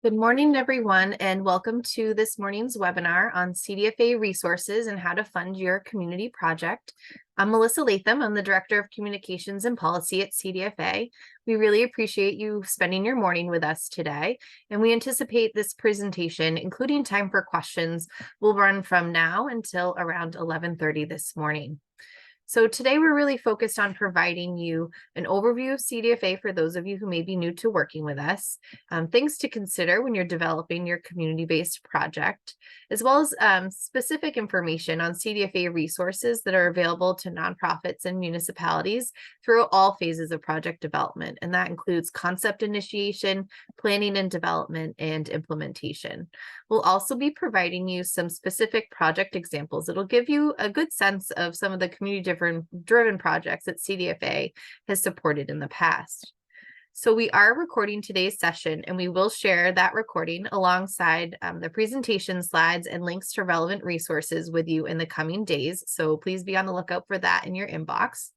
Good morning, everyone, and welcome to this morning's webinar on CDFA resources and how to fund your community project. I'm Melissa Latham. I'm the Director of Communications and Policy at CDFA. We really appreciate you spending your morning with us today, and we anticipate this presentation, including time for questions, will run from now until around 11:30 this morning. So today we're really focused on providing you an overview of CDFA for those of you who may be new to working with us, things to consider when you're developing your community-based project, as well as specific information on CDFA resources that are available to nonprofits and municipalities through all phases of project development. And that includes concept initiation, planning and development, and implementation. We'll also be providing you some specific project examples. It'll give you a good sense of some of the community-driven projects that CDFA has supported in the past. So we are recording today's session, and we will share that recording alongside the presentation slides and links to relevant resources with you in the coming days. So please be on the lookout for that in your inbox.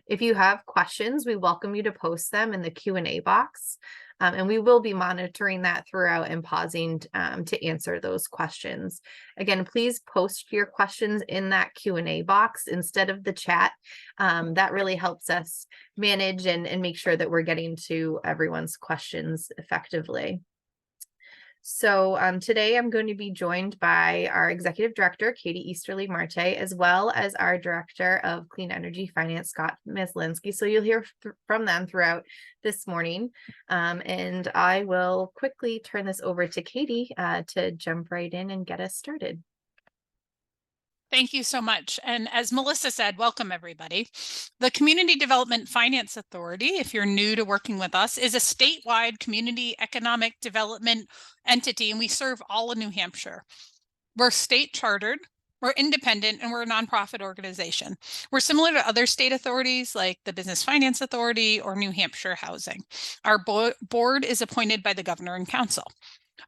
If you have questions, we welcome you to post them in the Q&A box. And we will be monitoring that throughout and pausing to answer those questions. Again, please post your questions in that Q&A box instead of the chat. That really helps us manage and make sure that we're getting to everyone's questions effectively. So today I'm going to be joined by our Executive Director, Katie Easterly Marte, as well as our Director of Clean Energy Finance, Scott Meslinski. So you'll hear from them throughout this morning. And I will quickly turn this over to Katie to jump right in and get us started. Thank you so much. And as Melissa said, welcome everybody. The Community Development Finance Authority, if you're new to working with us, is a statewide community economic development entity, and we serve all of New Hampshire. We're state chartered, we're independent, and we're a nonprofit organization. We're similar to other state authorities like the Business Finance Authority or New Hampshire Housing. Our board is appointed by the Governor and Council.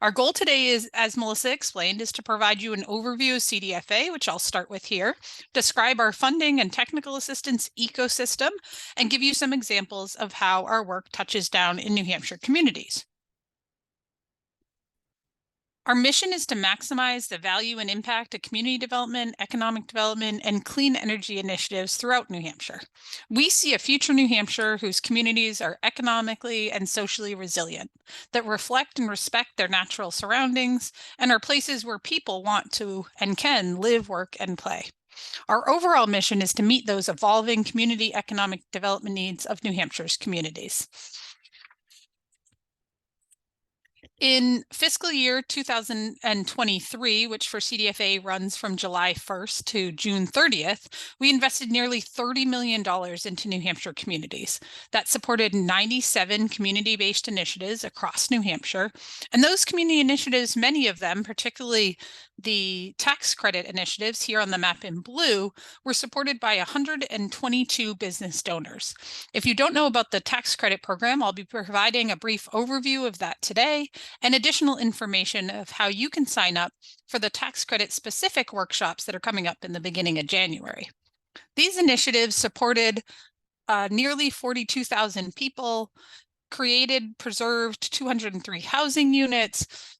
Our goal today is, as Melissa explained, is to provide you an overview of CDFA, which I'll start with here, describe our funding and technical assistance ecosystem, and give you some examples of how our work touches down in New Hampshire communities. Our mission is to maximize the value and impact of community development, economic development, and clean energy initiatives throughout New Hampshire. We see a future New Hampshire whose communities are economically and socially resilient, that reflect and respect their natural surroundings, and are places where people want to and can live, work, and play. Our overall mission is to meet those evolving community economic development needs of New Hampshire's communities. In fiscal year 2023, which for CDFA runs from July 1st to June 30th, we invested nearly $30 million into New Hampshire communities. That supported 97 community-based initiatives across New Hampshire. And those community initiatives, many of them, particularly the tax credit initiatives here on the map in blue, were supported by 122 business donors. If you don't know about the tax credit program, I'll be providing a brief overview of that today, and additional information of how you can sign up for the tax credit specific workshops that are coming up in the beginning of January. These initiatives supported nearly 42,000 people, created, preserved 203 housing units,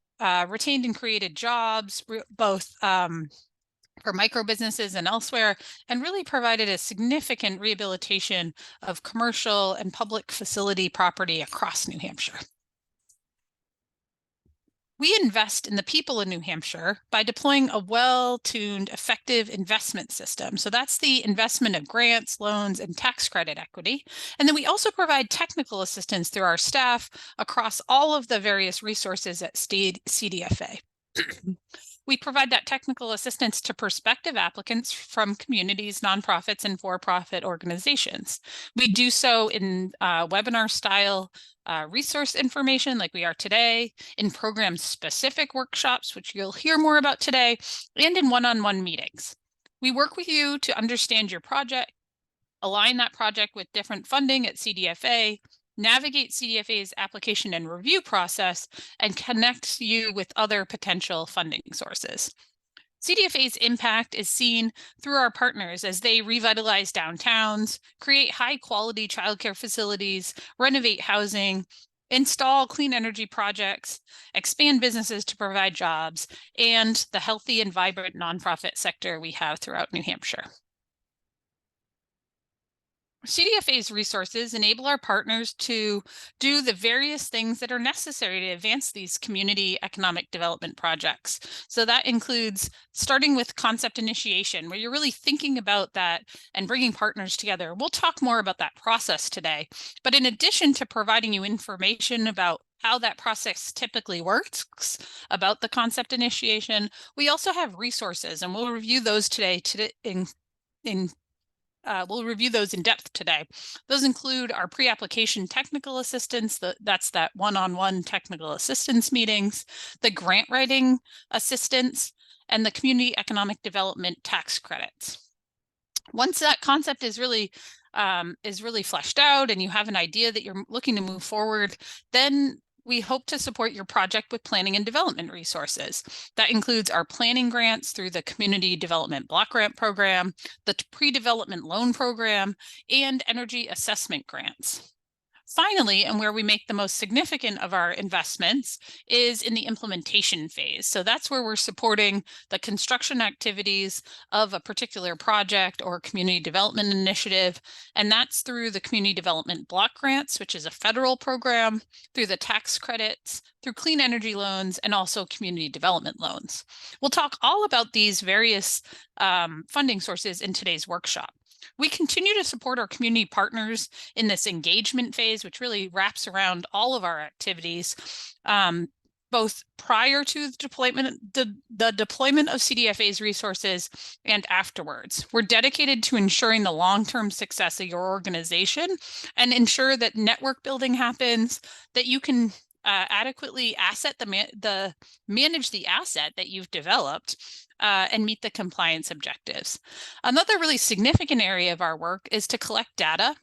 retained and created jobs, both for micro businesses and elsewhere, and really provided a significant rehabilitation of commercial and public facility property across New Hampshire. We invest in the people in New Hampshire by deploying a well-tuned, effective investment system. So that's the investment of grants, loans, and tax credit equity. And then we also provide technical assistance through our staff across all of the various resources at CDFA. We provide that technical assistance to prospective applicants from communities, nonprofits, and for-profit organizations. We do so in webinar-style resource information like we are today, in program-specific workshops, which you'll hear more about today, and in one-on-one meetings. We work with you to understand your project, align that project with different funding at CDFA, navigate CDFA's application and review process, and connect you with other potential funding sources. CDFA's impact is seen through our partners as they revitalize downtowns, create high-quality childcare facilities, renovate housing, install clean energy projects, expand businesses to provide jobs, and the healthy and vibrant nonprofit sector we have throughout New Hampshire. CDFA's resources enable our partners to do the various things that are necessary to advance these community economic development projects. So that includes starting with concept initiation, where you're really thinking about that and bringing partners together. We'll talk more about that process today. But in addition to providing you information about how that process typically works, about the concept initiation, we also have resources, and we'll review those today we'll review those in depth today. Those include our pre-application technical assistance, that's that one-on-one technical assistance meetings, the grant writing assistance, and the community economic development tax credits. Once that concept is really fleshed out and you have an idea that you're looking to move forward, then we hope to support your project with planning and development resources. That includes our planning grants through the Community Development Block Grant Program, the Pre-Development Loan Program, and energy assessment grants. Finally, and where we make the most significant of our investments, is in the implementation phase. So that's where we're supporting the construction activities of a particular project or community development initiative. And that's through the Community Development Block Grants, which is a federal program, through the tax credits, through clean energy loans, and also community development loans. We'll talk all about these various funding sources in today's workshop. We continue to support our community partners in this engagement phase, which really wraps around all of our activities, both prior to the deployment of CDFA's resources and afterwards. We're dedicated to ensuring the long-term success of your organization and ensure that network building happens, that you can adequately manage the asset that you've developed, and meet the compliance objectives. Another really significant area of our work is to collect data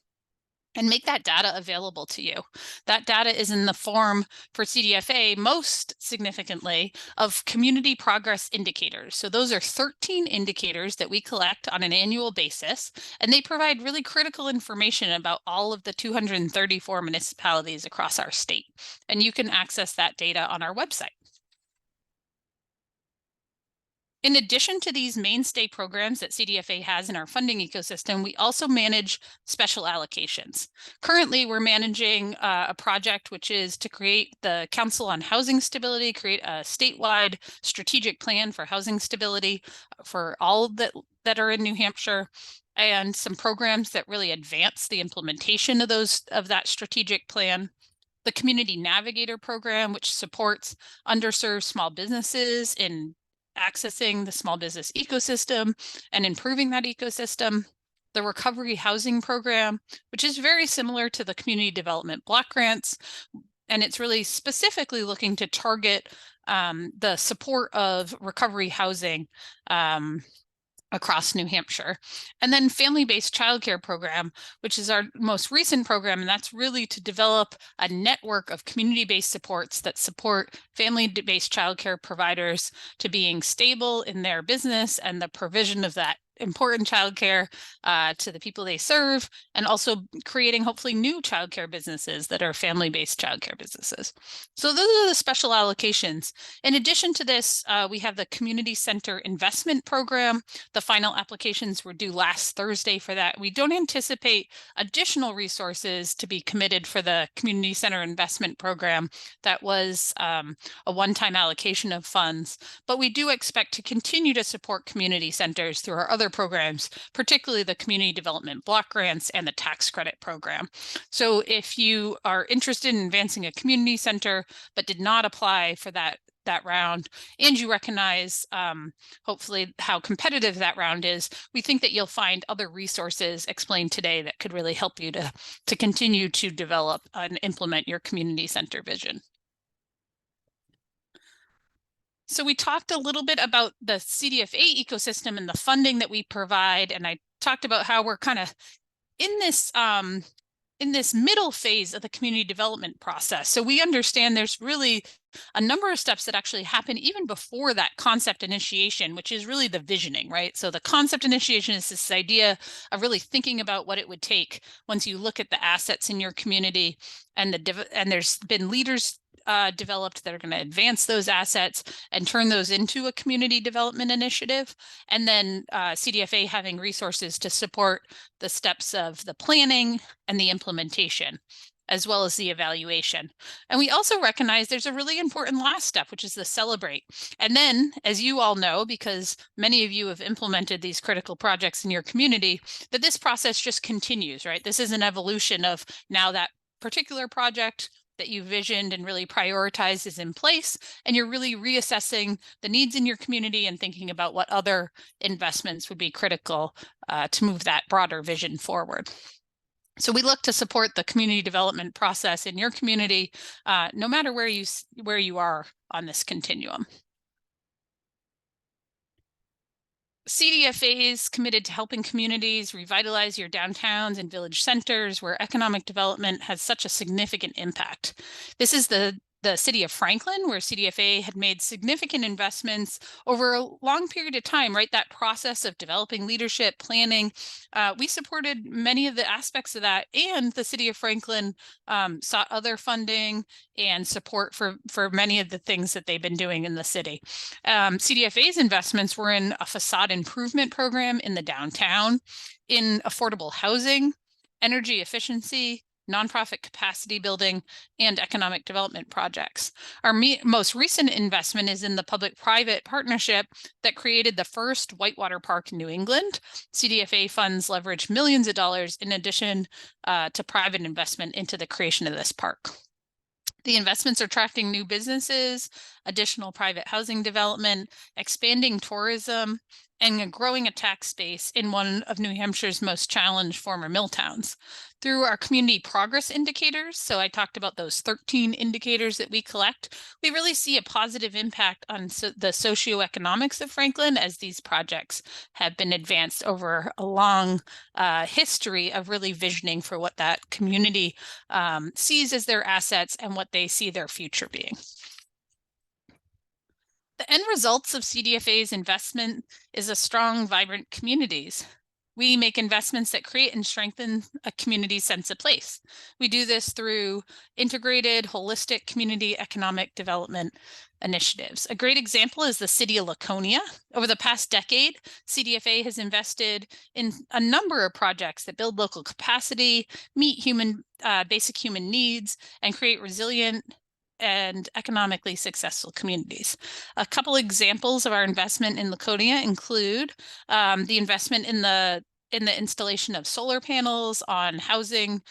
and make that data available to you. That data is in the form, for CDFA, most significantly, of community progress indicators. So those are 13 indicators that we collect on an annual basis, and they provide really critical information about all of the 234 municipalities across our state. And you can access that data on our website. In addition to these mainstay programs that CDFA has in our funding ecosystem, we also manage special allocations. Currently, we're managing a project which is to create the Council on Housing Stability, create a statewide strategic plan for housing stability for all that are in New Hampshire, and some programs that really advance the implementation of that strategic plan. The Community Navigator program, which supports underserved small businesses in accessing the small business ecosystem and improving that ecosystem. The Recovery Housing Program, which is very similar to the Community Development Block Grants, and it's really specifically looking to target the support of recovery housing across New Hampshire. And then Family-Based Childcare Program, which is our most recent program, and that's really to develop a network of community-based supports that support family-based childcare providers to being stable in their business and the provision of that important childcare to the people they serve, and also creating hopefully new childcare businesses that are family-based childcare businesses. So those are the special allocations. In addition to this, we have the Community Center Investment Program. The final applications were due last Thursday for that. We don't anticipate additional resources to be committed for the Community Center Investment Program. That was a one-time allocation of funds, but we do expect to continue to support community centers through our other programs, particularly the Community Development Block Grants and the Tax Credit Program. So if you are interested in advancing a community center but did not apply for that round, and you recognize hopefully how competitive that round is, we think that you'll find other resources explained today that could really help you to continue to develop and implement your community center vision. So we talked a little bit about the CDFA ecosystem and the funding that we provide, and I talked about how we're kind of in this in this middle phase of the community development process. So we understand there's really a number of steps that actually happen even before that concept initiation, which is really the visioning, right? So the concept initiation is this idea of really thinking about what it would take once you look at the assets in your community, and there's been leaders developed that are going to advance those assets and turn those into a community development initiative. And then CDFA having resources to support the steps of the planning and the implementation, as well as the evaluation. And we also recognize there's a really important last step, which is the celebrate. And then, as you all know, because many of you have implemented these critical projects in your community, that this process just continues, right? This is an evolution of now that particular project that you visioned and really prioritized is in place, and you're really reassessing the needs in your community and thinking about what other investments would be critical to move that broader vision forward. So we look to support the community development process in your community, no matter where you are on this continuum. CDFA is committed to helping communities revitalize your downtowns and village centers where economic development has such a significant impact. This is the city of Franklin, where CDFA had made significant investments over a long period of time, right? That process of developing leadership, planning. We supported many of the aspects of that, and the city of Franklin sought other funding and support for many of the things that they've been doing in the city. CDFA's investments were in a facade improvement program in the downtown, in affordable housing, energy efficiency, nonprofit capacity building, and economic development projects. Our most recent investment is in the public-private partnership that created the first whitewater park in New England. CDFA funds leverage millions of dollars in addition to private investment into the creation of this park. The investments are attracting new businesses, additional private housing development, expanding tourism, and growing a tax base in one of New Hampshire's most challenged former mill towns. Through our community progress indicators, so I talked about those 13 indicators that we collect, we really see a positive impact on the socioeconomics of Franklin as these projects have been advanced over a long history of really visioning for what that community sees as their assets and what they see their future being. The end results of CDFA's investment is a strong, vibrant communities. We make investments that create and strengthen a community's sense of place. We do this through integrated, holistic community economic development initiatives. A great example is the city of Laconia. Over the past decade, CDFA has invested in a number of projects that build local capacity, meet basic human needs, and create resilient and economically successful communities. A couple examples of our investment in Laconia include the investment in the installation of solar panels on housing,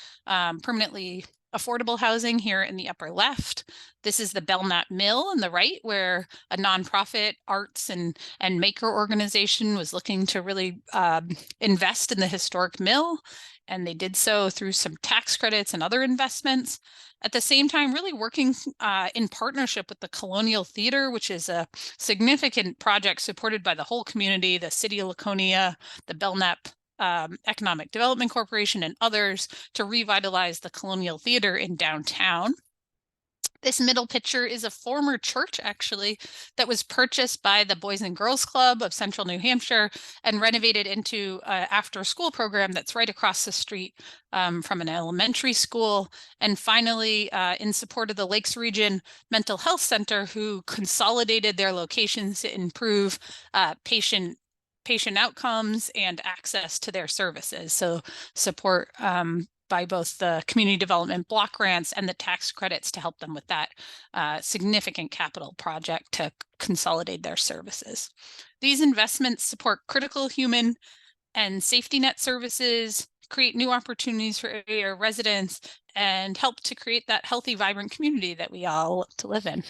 permanently affordable housing here in the upper left. This is the Belknap Mill on the right, where a nonprofit arts and maker organization was looking to really invest in the historic mill, and they did so through some tax credits and other investments. At the same time, really working in partnership with the Colonial Theater, which is a significant project supported by the whole community, the City of Laconia, the Belknap Economic Development Corporation, and others, to revitalize the Colonial Theater in downtown. This middle picture is a former church, actually, that was purchased by the Boys and Girls Club of Central New Hampshire and renovated into an after-school program that's right across the street from an elementary school. And finally, in support of the Lakes Region Mental Health Center, who consolidated their locations to improve patient outcomes and access to their services. So support by both the community development block grants and the tax credits to help them with that significant capital project to consolidate their services. These investments support critical human and safety net services, create new opportunities for area residents, and help to create that healthy, vibrant community that we all want to live in.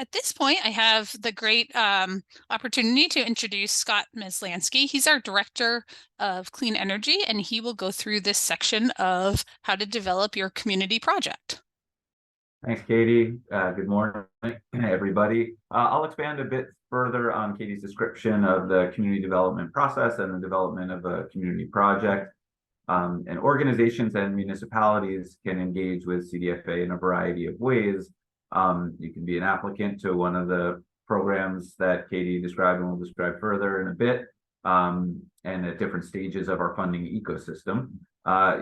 At this point, I have the great opportunity to introduce Scott Meslansky. He's our Director of Clean Energy, and he will go through this section of how to develop your community project. Thanks, Katie. Good morning, everybody. I'll expand a bit further on Katie's description of the community development process and the development of a community project. And organizations and municipalities can engage with CDFA in a variety of ways. You can be an applicant to one of the programs that Katie described and will describe further in a bit, and at different stages of our funding ecosystem.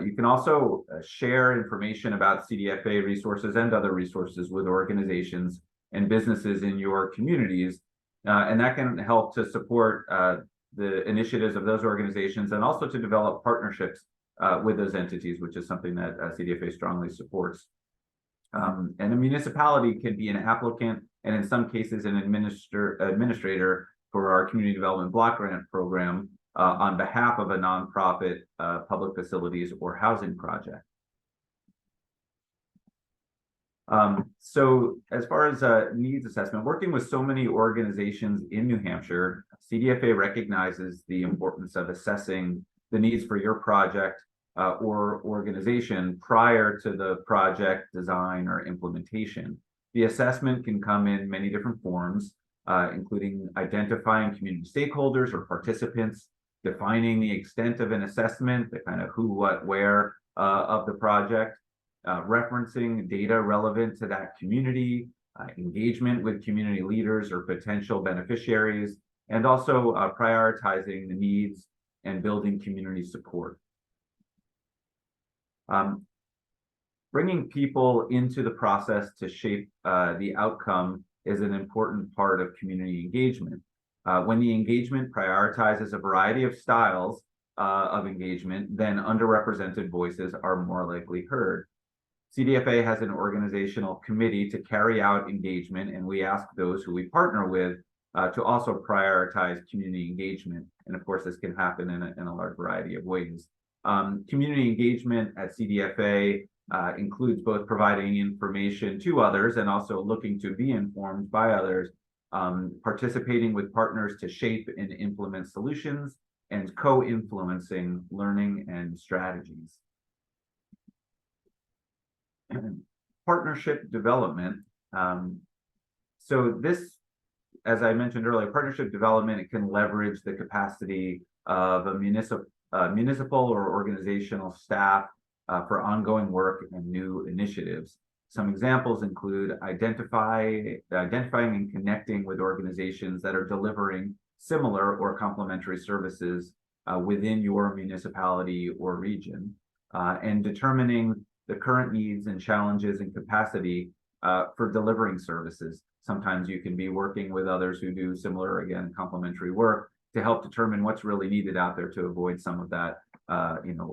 You can also share information about CDFA resources and other resources with organizations and businesses in your communities, and that can help to support the initiatives of those organizations and also to develop partnerships with those entities, which is something that CDFA strongly supports. And a municipality can be an applicant and in some cases an administrator for our community development block grant program on behalf of a nonprofit public facilities or housing project. So as far as needs assessment, working with so many organizations in New Hampshire, CDFA recognizes the importance of assessing the needs for your project or organization prior to the project design or implementation. The assessment can come in many different forms, including identifying community stakeholders or participants, defining the extent of an assessment, the kind of who, what, where of the project, referencing data relevant to that community, engagement with community leaders or potential beneficiaries, and also prioritizing the needs and building community support. Bringing people into the process to shape the outcome is an important part of community engagement. When the engagement prioritizes a variety of styles of engagement, then underrepresented voices are more likely heard. CDFA has an organizational committee to carry out engagement, and we ask those who we partner with to also prioritize community engagement. And of course, this can happen in a large variety of ways. Community engagement at CDFA includes both providing information to others and also looking to be informed by others, participating with partners to shape and implement solutions, and co-influencing learning and strategies. Partnership development. So this, as I mentioned earlier, partnership development, it can leverage the capacity of a municipal or organizational staff for ongoing work and new initiatives. Some examples include identifying and connecting with organizations that are delivering similar or complementary services within your municipality or region, and determining the current needs and challenges and capacity for delivering services. Sometimes you can be working with others who do similar, again, complementary work to help determine what's really needed out there to avoid some of that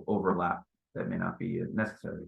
overlap that may not be necessary.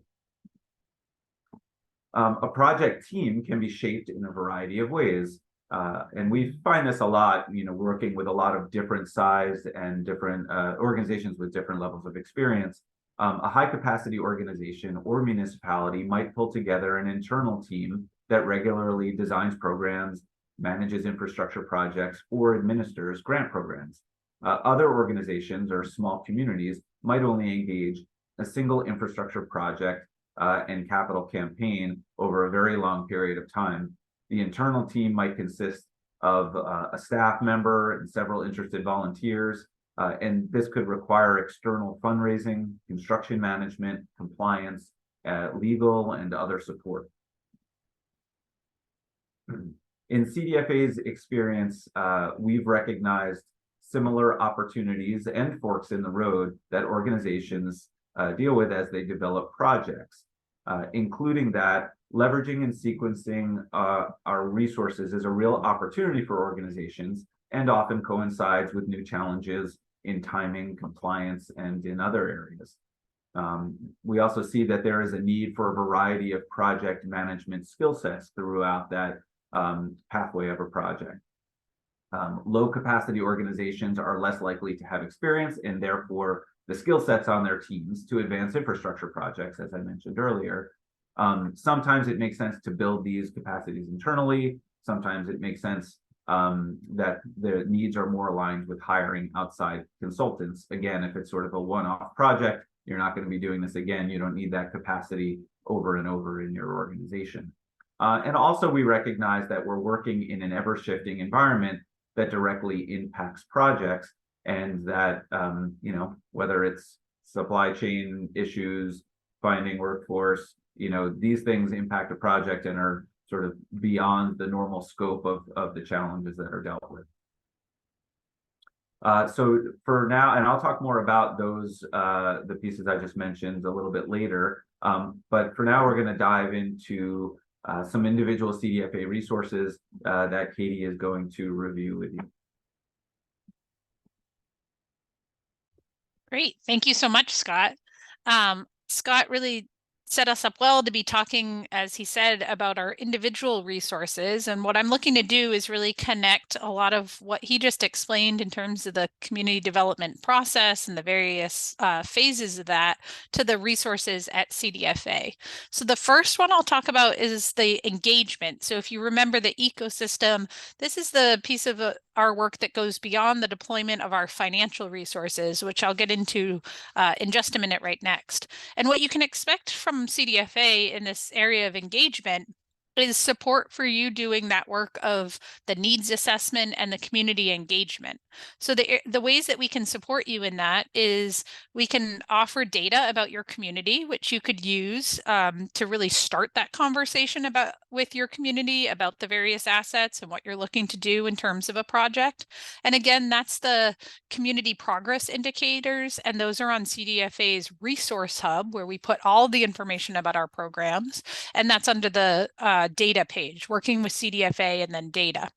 A project team can be shaped in a variety of ways. And we find this a lot, working with a lot of different size and different organizations with different levels of experience. A high capacity organization or municipality might pull together an internal team that regularly designs programs, manages infrastructure projects, or administers grant programs. Other organizations or small communities might only engage a single infrastructure project and capital campaign over a very long period of time. The internal team might consist of a staff member and several interested volunteers, and this could require external fundraising, construction management, compliance, legal, and other support. In CDFA's experience, we've recognized similar opportunities and forks in the road that organizations deal with as they develop projects, including that leveraging and sequencing our resources is a real opportunity for organizations and often coincides with new challenges in timing, compliance, and in other areas. We also see that there is a need for a variety of project management skill sets throughout that pathway of a project. Low capacity organizations are less likely to have experience and therefore the skill sets on their teams to advance infrastructure projects, as I mentioned earlier. Sometimes it makes sense to build these capacities internally. Sometimes it makes sense that the needs are more aligned with hiring outside consultants. Again, if it's sort of a one-off project, you're not going to be doing this again. You don't need that capacity over and over in your organization. And also we recognize that we're working in an ever-shifting environment that directly impacts projects, and that, whether it's supply chain issues, finding workforce, these things impact a project and are sort of beyond the normal scope of the challenges that are dealt with. So for now, and I'll talk more about those, the pieces I just mentioned a little bit later, but for now, we're going to dive into some individual CDFA resources that Katie is going to review with you. Great. Thank you so much, Scott. Scott really set us up well to be talking, as he said, about our individual resources. And what I'm looking to do is really connect a lot of what he just explained in terms of the community development process and the various phases of that to the resources at CDFA. So the first one I'll talk about is the engagement. So if you remember the ecosystem, this is the piece of our work that goes beyond the deployment of our financial resources, which I'll get into in just a minute right next. And what you can expect from CDFA in this area of engagement is support for you doing that work of the needs assessment and the community engagement. So the ways that we can support you in that is we can offer data about your community, which you could use to really start that conversation with your community about the various assets and what you're looking to do in terms of a project. And again, that's the community progress indicators, and those are on CDFA's resource hub, where we put all the information about our programs, and that's under the data page, working with CDFA and then data.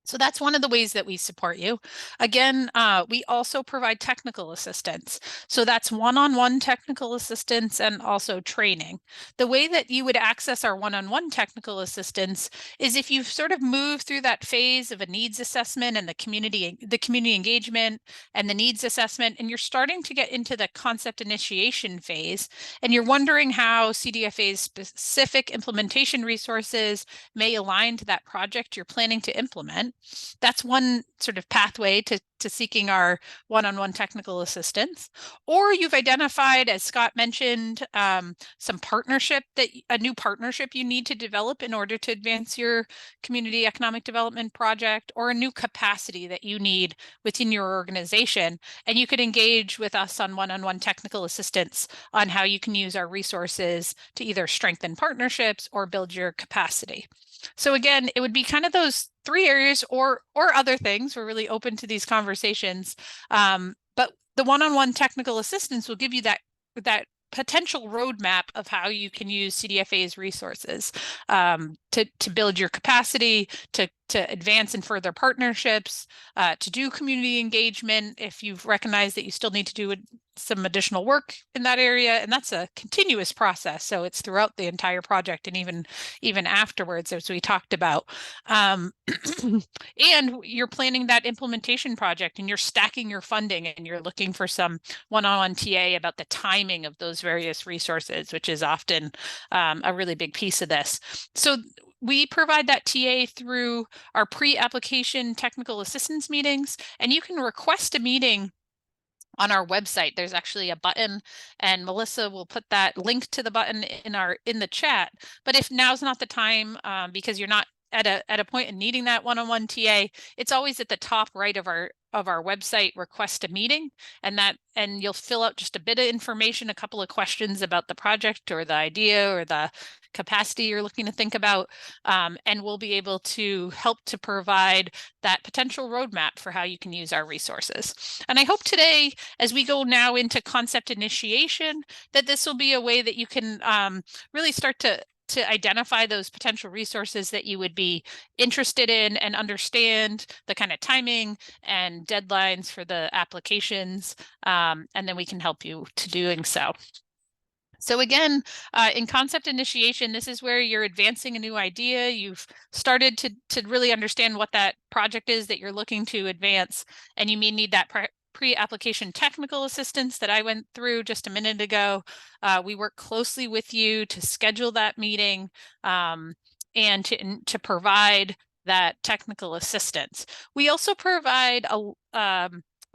So that's one of the ways that we support you. Again, we also provide technical assistance. So that's one-on-one technical assistance and also training. The way that you would access our one-on-one technical assistance is if you've sort of moved through that phase of a needs assessment and the community engagement and the needs assessment, and you're starting to get into the concept initiation phase, and you're wondering how CDFA's specific implementation resources may align to that project you're planning to implement. That's one sort of pathway to seeking our one-on-one technical assistance. Or you've identified, as Scott mentioned, some partnership, a new partnership you need to develop in order to advance your community economic development project, or a new capacity that you need within your organization. And you could engage with us on one-on-one technical assistance on how you can use our resources to either strengthen partnerships or build your capacity. So again, it would be kind of those three areas, or other things. We're really open to these conversations. But the one-on-one technical assistance will give you that potential roadmap of how you can use CDFA's resources to build your capacity, to advance and further partnerships, to do community engagement if you've recognized that you still need to do some additional work in that area. And that's a continuous process. So it's throughout the entire project and even afterwards, as we talked about. And you're planning that implementation project, and you're stacking your funding, and you're looking for some one-on-one TA about the timing of those various resources, which is often a really big piece of this. So we provide that TA through our pre-application technical assistance meetings, and you can request a meeting on our website. There's actually a button, and Melissa will put that link to the button in the chat. But if now's not the time, because you're not at a point in needing that one-on-one TA, it's always at the top right of our website, request a meeting, and you'll fill out just a bit of information, a couple of questions about the project or the idea or the capacity you're looking to think about, and we'll be able to help to provide that potential roadmap for how you can use our resources. And I hope today, as we go now into concept initiation, that this will be a way that you can really start to identify those potential resources that you would be interested in, and understand the kind of timing and deadlines for the applications, and then we can help you to doing so. So again, in concept initiation, this is where you're advancing a new idea. You've started to really understand what that project is that you're looking to advance, and you may need that pre-application technical assistance that I went through just a minute ago. We work closely with you to schedule that meeting, and to provide that technical assistance. We also provide a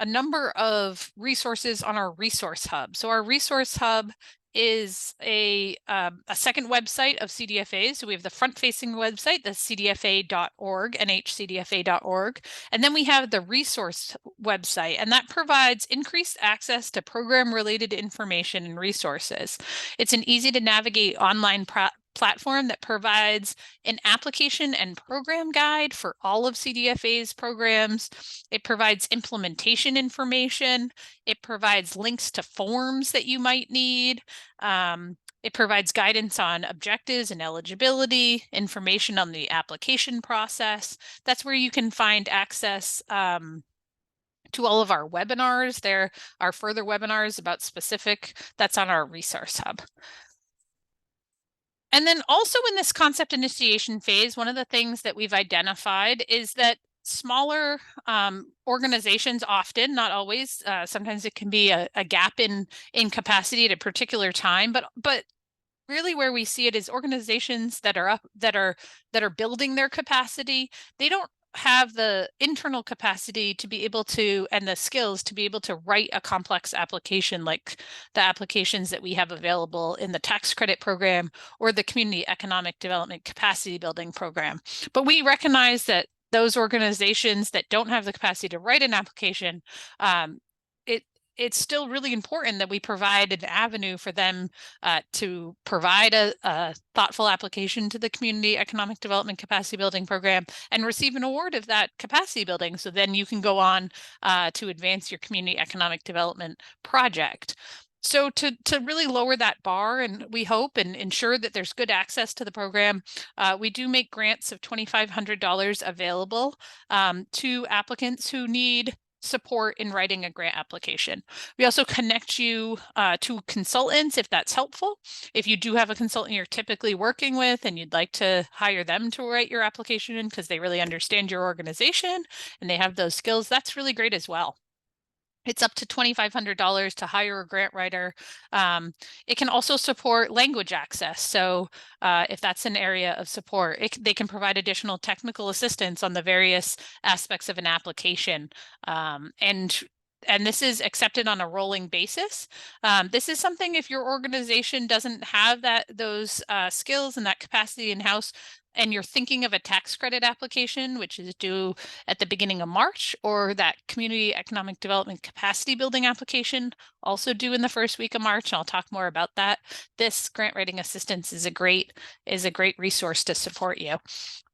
number of resources on our resource hub. So our resource hub is a second website of CDFA's. So we have the front-facing website, the cdfa.org, nhcdfa.org. And then we have the resource website, and that provides increased access to program-related information and resources. It's an easy-to-navigate online platform that provides an application and program guide for all of CDFA's programs. It provides implementation information. It provides links to forms that you might need. It provides guidance on objectives and eligibility, information on the application process. That's where you can find access to all of our webinars. There are further webinars about specific, that's on our resource hub. And then also in this concept initiation phase, one of the things that we've identified is that smaller organizations often, not always, sometimes it can be a gap in capacity at a particular time, but really where we see it is organizations that are building their capacity. They don't have the internal capacity to be able to, and the skills to be able to write a complex application like the applications that we have available in the tax credit program or the community economic development capacity building program. But we recognize that those organizations that don't have the capacity to write an application, it's still really important that we provide an avenue for them to provide a thoughtful application to the Community Economic Development Capacity Building Program and receive an award of that capacity building. So then you can go on to advance your community economic development project. So to really lower that bar, and we hope and ensure that there's good access to the program, we do make grants of $2,500 available to applicants who need support in writing a grant application. We also connect you to consultants if that's helpful. If you do have a consultant you're typically working with and you'd like to hire them to write your application because they really understand your organization and they have those skills, that's really great as well. It's up to $2,500 to hire a grant writer. It can also support language access. So if that's an area of support, they can provide additional technical assistance on the various aspects of an application. And this is accepted on a rolling basis. This is something if your organization doesn't have those skills and that capacity in-house, and you're thinking of a tax credit application, which is due at the beginning of March, or that community economic development capacity building application, also due in the first week of March. And I'll talk more about that. This grant writing assistance is a great resource to support you.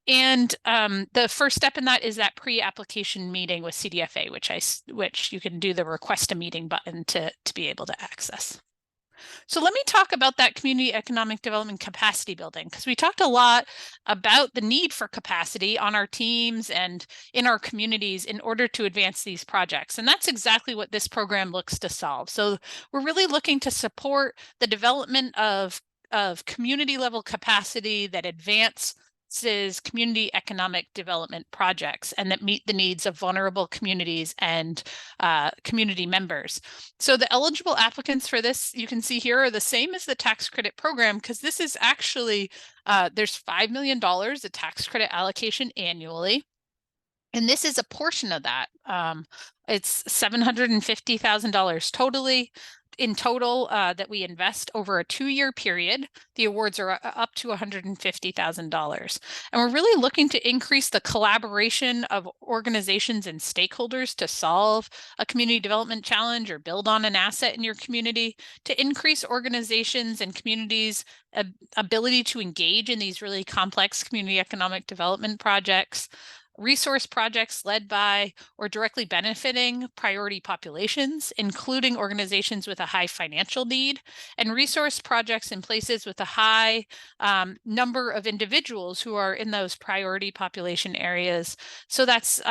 And the first step in that is that pre-application meeting with CDFA, which you can do the request a meeting button to be able to access. So let me talk about that community economic development capacity building, because we talked a lot about the need for capacity on our teams and in our communities in order to advance these projects. And that's exactly what this program looks to solve. So we're really looking to support the development of community level capacity that advances community economic development projects and that meet the needs of vulnerable communities and community members. So the eligible applicants for this, you can see here, are the same as the tax credit program, because this is actually, there's $5 million of tax credit allocation annually. And this is a portion of that. It's $750,000 totally. In total, that we invest over a 2-year period. The awards are up to $150,000. And we're really looking to increase the collaboration of organizations and stakeholders to solve a community development challenge or build on an asset in your community, to increase organizations and communities' ability to engage in these really complex community economic development projects. Resource projects led by or directly benefiting priority populations, including organizations with a high financial need, and resource projects in places with a high number of individuals who are in those priority population areas. So that's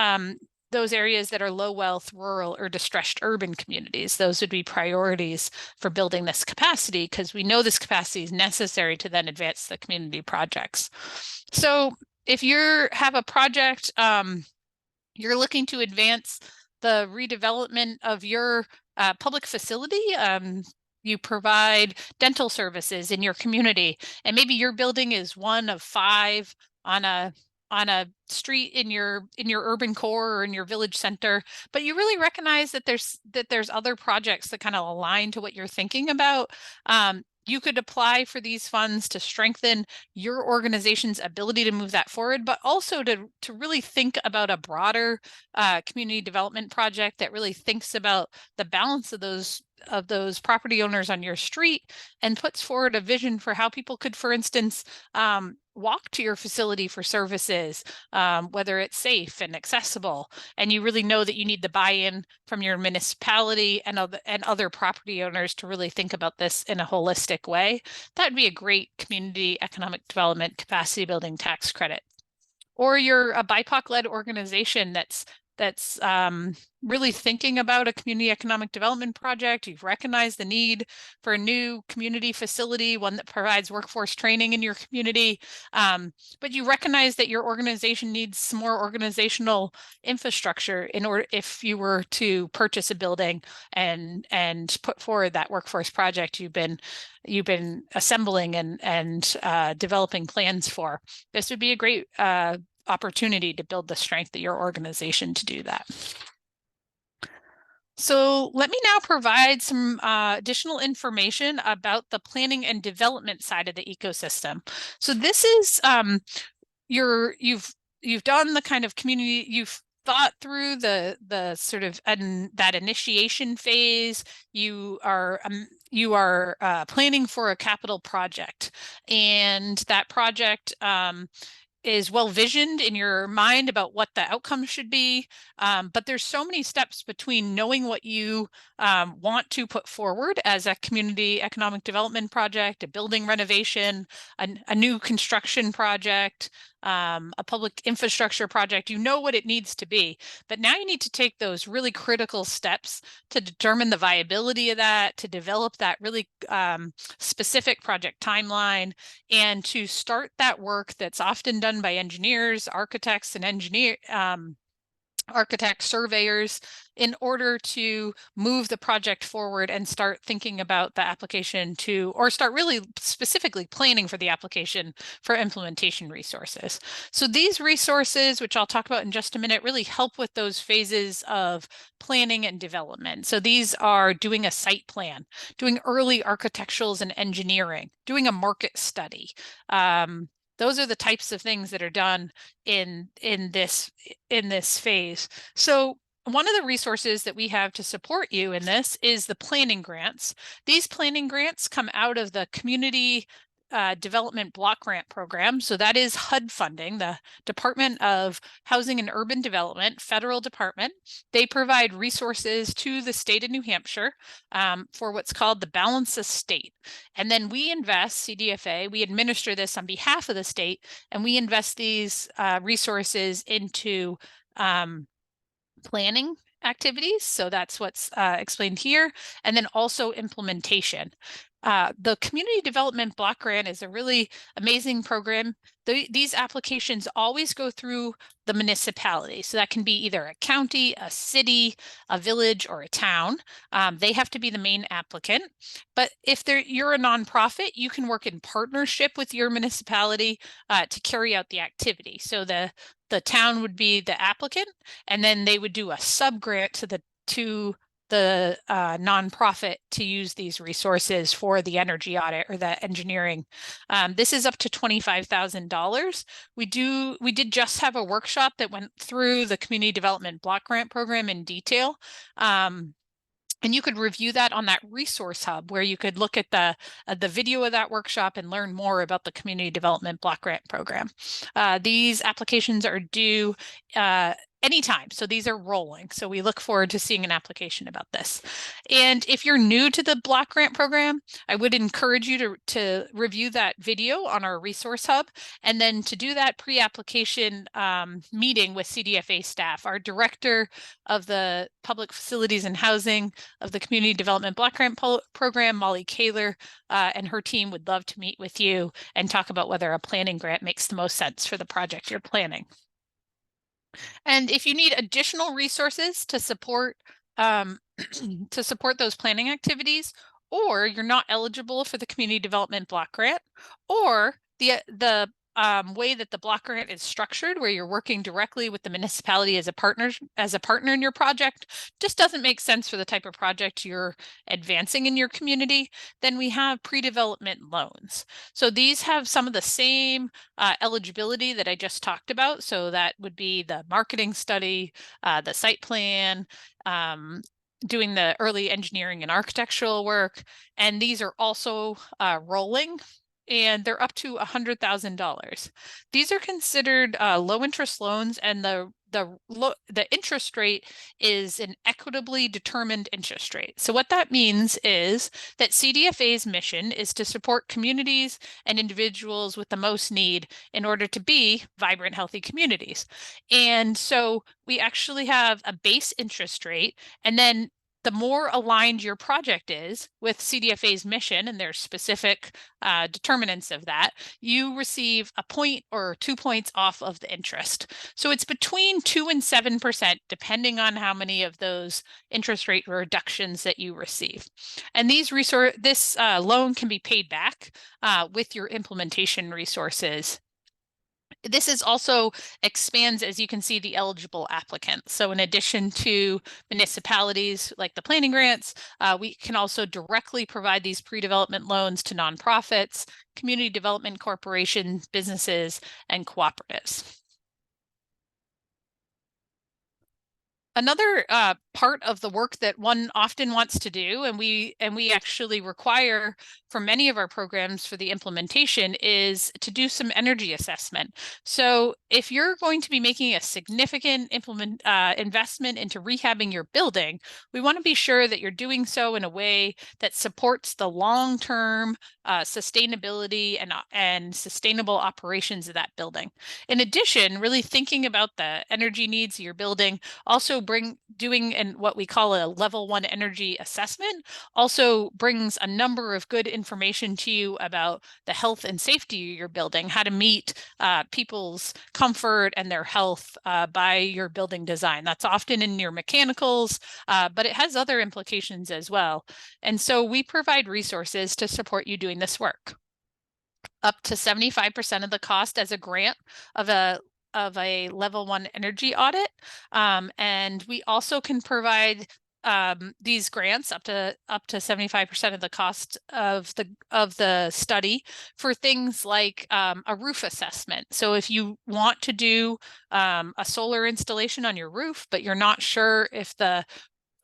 those areas that are low wealth, rural, or distressed urban communities. Those would be priorities for building this capacity, because we know this capacity is necessary to then advance the community projects. So if you have a project, you're looking to advance the redevelopment of your public facility, you provide dental services in your community, and maybe your building is one of 5 on a street in your urban core or in your village center, but you really recognize that there's other projects that kind of align to what you're thinking about. You could apply for these funds to strengthen your organization's ability to move that forward, but also to really think about a broader community development project that really thinks about the balance of those property owners on your street and puts forward a vision for how people could, for instance, walk to your facility for services, whether it's safe and accessible, and you really know that you need the buy-in from your municipality and other property owners to really think about this in a holistic way. That'd be a great community economic development capacity building tax credit. Or you're a BIPOC-led organization that's really thinking about a community economic development project. You've recognized the need for a new community facility, one that provides workforce training in your community. But you recognize that your organization needs some more organizational infrastructure in order, if you were to purchase a building and put forward that workforce project you've been assembling and developing plans for. This would be a great opportunity to build the strength of your organization to do that. So let me now provide some additional information about the planning and development side of the ecosystem. So this is you've done the kind of community, you've thought through the sort of that initiation phase. You are planning for a capital project, and that project is well visioned in your mind about what the outcome should be. But there's so many steps between knowing what you want to put forward as a community economic development project, a building renovation, a new construction project, a public infrastructure project. You know what it needs to be, but now you need to take those really critical steps to determine the viability of that, to develop that really specific project timeline, and to start that work that's often done by engineers, architects, and architects, surveyors, in order to move the project forward and start thinking about the application or start really specifically planning for the application for implementation resources. So these resources, which I'll talk about in just a minute, really help with those phases of planning and development. So these are doing a site plan, doing early architecturals and engineering, doing a market study. Those are the types of things that are done in this phase. So one of the resources that we have to support you in this is the planning grants. These planning grants come out of the Community Development Block Grant Program. So that is HUD funding, the Department of Housing and Urban Development, federal department. They provide resources to the state of New Hampshire for what's called the Balance of State. And then we invest, CDFA, we administer this on behalf of the state, and we invest these resources into planning activities. So that's what's explained here. And then also implementation. The Community Development Block Grant is a really amazing program. These applications always go through the municipality. So that can be either a county, a city, a village, or a town. They have to be the main applicant. But if you're a nonprofit, you can work in partnership with your municipality to carry out the activity. So the town would be the applicant, and then they would do a sub-grant to the nonprofit to use these resources for the energy audit or the engineering. This is up to $25,000. We did just have a workshop that went through the Community Development Block Grant Program in detail. And you could review that on that resource hub, where you could look at the video of that workshop and learn more about the Community Development Block Grant Program. These applications are due anytime. So these are rolling. So we look forward to seeing an application about this. And if you're new to the block grant program, I would encourage you to review that video on our resource hub, and then to do that pre-application meeting with CDFA staff. Our director of the Public Facilities and Housing of the Community Development Block Grant Program, Molly Kaler, and her team would love to meet with you and talk about whether a planning grant makes the most sense for the project you're planning. And if you need additional resources to support those planning activities, or you're not eligible for the Community Development Block Grant, or the way that the block grant is structured, where you're working directly with the municipality as a partner in your project, just doesn't make sense for the type of project you're advancing in your community, then we have pre-development loans. So these have some of the same eligibility that I just talked about. So that would be the marketing study, the site plan, doing the early engineering and architectural work. And these are also rolling, and they're up to $100,000. These are considered low interest loans, and the interest rate is an equitably determined interest rate. So what that means is that CDFA's mission is to support communities and individuals with the most need in order to be vibrant, healthy communities. And so we actually have a base interest rate, and then the more aligned your project is with CDFA's mission and their specific determinants of that, you receive a point or 2 points off of the interest. So it's between 2 and 7%, depending on how many of those interest rate reductions that you receive. And this loan can be paid back with your implementation resources. This is also expands, as you can see, the eligible applicants. So in addition to municipalities like the planning grants, we can also directly provide these pre-development loans to nonprofits, community development corporations, businesses, and cooperatives. Another part of the work that one often wants to do, and we actually require for many of our programs for the implementation, is to do some energy assessment. So if you're going to be making a significant investment into rehabbing your building, we want to be sure that you're doing so in a way that supports the long-term sustainability and sustainable operations of that building. In addition, really thinking about the energy needs of your building, also doing what we call a level 1 energy assessment also brings a number of good information to you about the health and safety of your building, how to meet people's comfort and their health by your building design. That's often in your mechanicals, but it has other implications as well. And so we provide resources to support you doing this work. Up to 75% of the cost as a grant of a level 1 energy audit. And we also can provide these grants up to 75% of the cost of the study for things like a roof assessment. So if you want to do a solar installation on your roof, but you're not sure if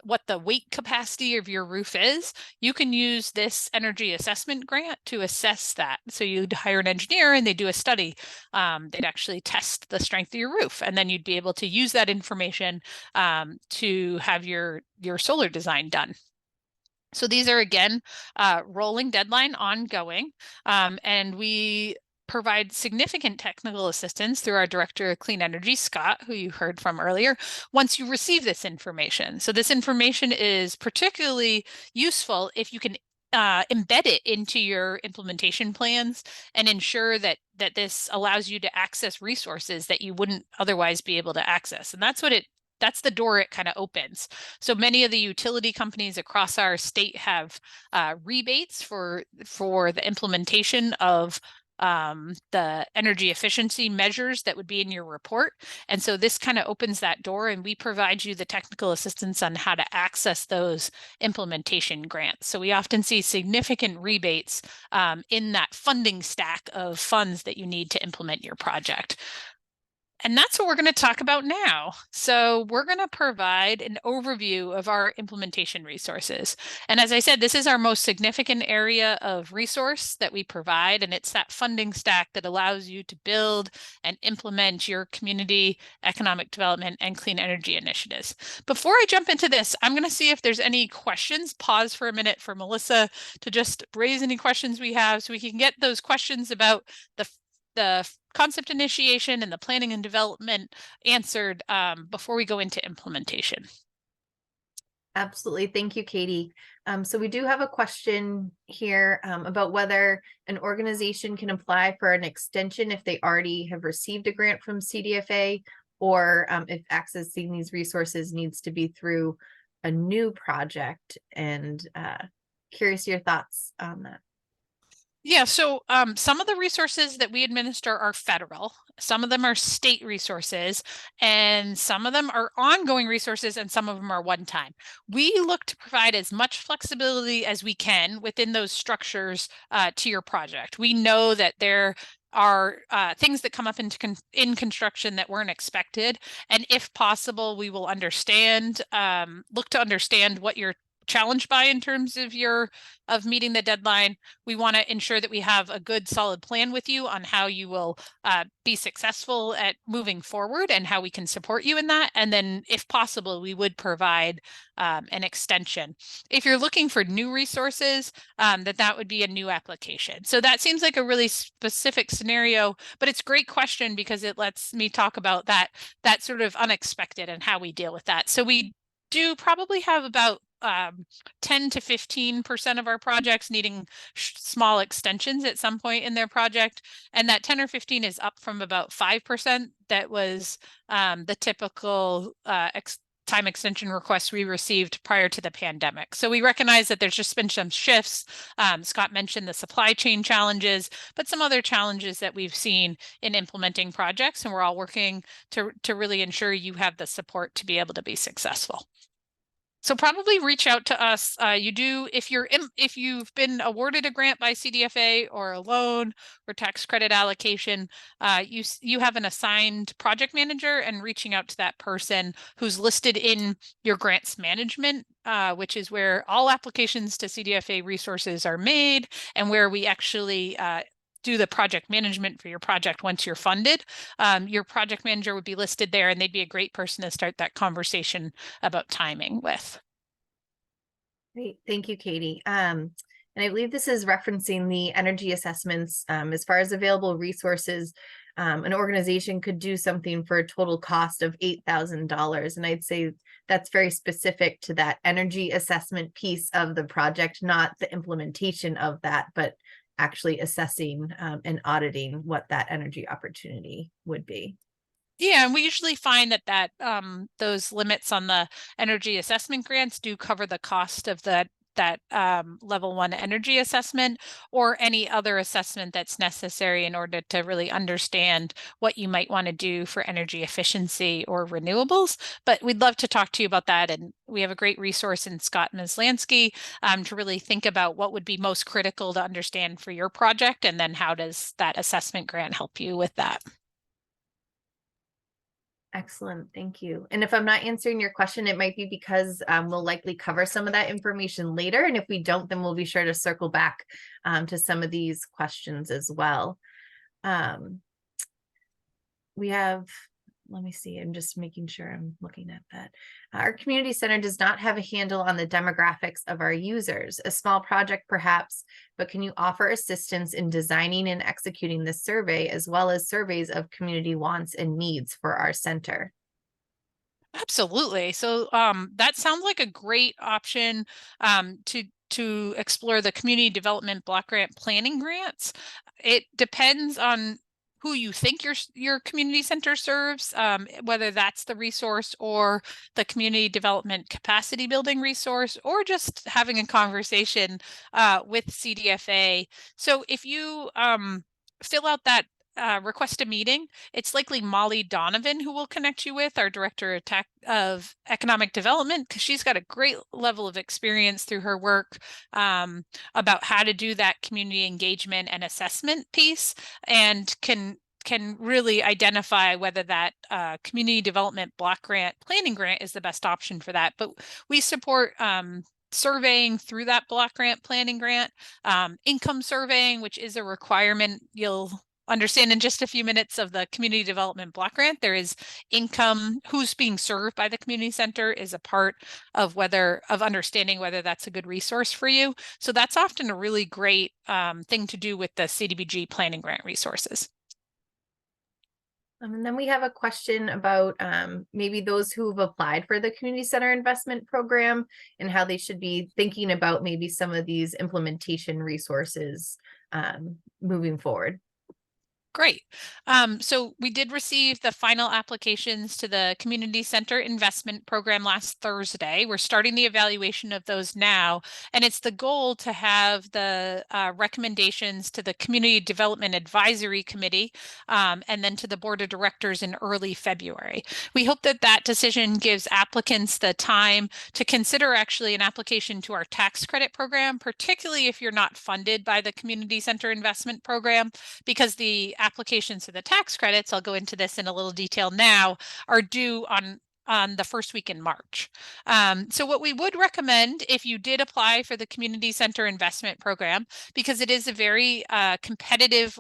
what the weight capacity of your roof is, you can use this energy assessment grant to assess that. So you'd hire an engineer and they do a study. They'd actually test the strength of your roof, and then you'd be able to use that information to have your solar design done. So these are, again, rolling deadline, ongoing, and we provide significant technical assistance through our Director of Clean Energy, Scott, who you heard from earlier, once you receive this information. So this information is particularly useful if you can embed it into your implementation plans and ensure that this allows you to access resources that you wouldn't otherwise be able to access. And that's the door it kind of opens. So many of the utility companies across our state have rebates for the implementation of the energy efficiency measures that would be in your report. And so this kind of opens that door, and we provide you the technical assistance on how to access those implementation grants. So we often see significant rebates in that funding stack of funds that you need to implement your project. And that's what we're going to talk about now. So we're going to provide an overview of our implementation resources. And as I said, this is our most significant area of resource that we provide. And it's that funding stack that allows you to build and implement your community economic development and clean energy initiatives. Before I jump into this, I'm going to see if there's any questions. Pause for a minute for Melissa to just raise any questions we have so we can get those questions about the concept initiation and the planning and development answered before we go into implementation. Absolutely. Thank you, Katie. So we do have a question here about whether an organization can apply for an extension if they already have received a grant from CDFA, or if accessing these resources needs to be through a new project, and curious your thoughts on that. Yeah, so some of the resources that we administer are federal, some of them are state resources, and some of them are ongoing resources, and some of them are one time. We look to provide as much flexibility as we can within those structures to your project. We know that there are things that come up in construction that weren't expected, and if possible, we will look to understand what you're challenged by in terms of meeting the deadline. We want to ensure that we have a good solid plan with you on how you will be successful at moving forward and how we can support you in that. And then if possible, we would provide an extension. If you're looking for new resources, that would be a new application. So that seems like a really specific scenario, but it's a great question because it lets me talk about that sort of unexpected and how we deal with that. So we do probably have about 10 to 15% of our projects needing small extensions at some point in their project. And that 10 or 15 is up from about 5% that was the typical time extension requests we received prior to the pandemic. So we recognize that there's just been some shifts. Scott mentioned the supply chain challenges, but some other challenges that we've seen in implementing projects, and we're all working to really ensure you have the support to be able to be successful. So probably reach out to us. If you've been awarded a grant by CDFA or a loan or tax credit allocation, you have an assigned project manager, and reaching out to that person who's listed in your grants management, which is where all applications to CDFA resources are made and where we actually do the project management for your project once you're funded. Your project manager would be listed there, and they'd be a great person to start that conversation about timing with. Great, thank you, Katie. And I believe this is referencing the energy assessments. As far as available resources, an organization could do something for a total cost of $8,000. And I'd say that's very specific to that energy assessment piece of the project, not the implementation of that, but actually assessing and auditing what that energy opportunity would be. Yeah, and we usually find that those limits on the energy assessment grants do cover the cost of that level 1 energy assessment or any other assessment that's necessary in order to really understand what you might want to do for energy efficiency or renewables. But we'd love to talk to you about that, and we have a great resource in Scott Mislansky to really think about what would be most critical to understand for your project, and then how does that assessment grant help you with that. Excellent, thank you. And if I'm not answering your question, it might be because we'll likely cover some of that information later. And if we don't, then we'll be sure to circle back to some of these questions as well. We have, let me see, I'm just making sure I'm looking at that. Our community center does not have a handle on the demographics of our users. A small project perhaps, but can you offer assistance in designing and executing this survey, as well as surveys of community wants and needs for our center? Absolutely. So that sounds like a great option to explore the community development block grant planning grants. It depends on who you think your community center serves, whether that's the resource or the community development capacity building resource, or just having a conversation with CDFA. So if you fill out that request a meeting, it's likely Molly Donovan who will connect you with, our director of economic development, because she's got a great level of experience through her work about how to do that community engagement and assessment piece, and can really identify whether that community development block grant planning grant is the best option for that. But we support surveying through that block grant planning grant, income surveying, which is a requirement. You'll understand in just a few minutes of the community development block grant. There is income, who's being served by the community center is a part of understanding whether that's a good resource for you. So that's often a really great thing to do with the CDBG planning grant resources. And then we have a question about maybe those who've applied for the community center investment program and how they should be thinking about maybe some of these implementation resources moving forward. Great. So we did receive the final applications to the Community Center Investment Program last Thursday. We're starting the evaluation of those now, and it's the goal to have the recommendations to the Community Development Advisory Committee and then to the Board of Directors in early February. We hope that that decision gives applicants the time to consider actually an application to our tax credit program, particularly if you're not funded by the Community Center Investment Program, because the applications for the tax credits, I'll go into this in a little detail now, are due on the first week in March. So what we would recommend if you did apply for the Community Center Investment Program, because it is a very competitive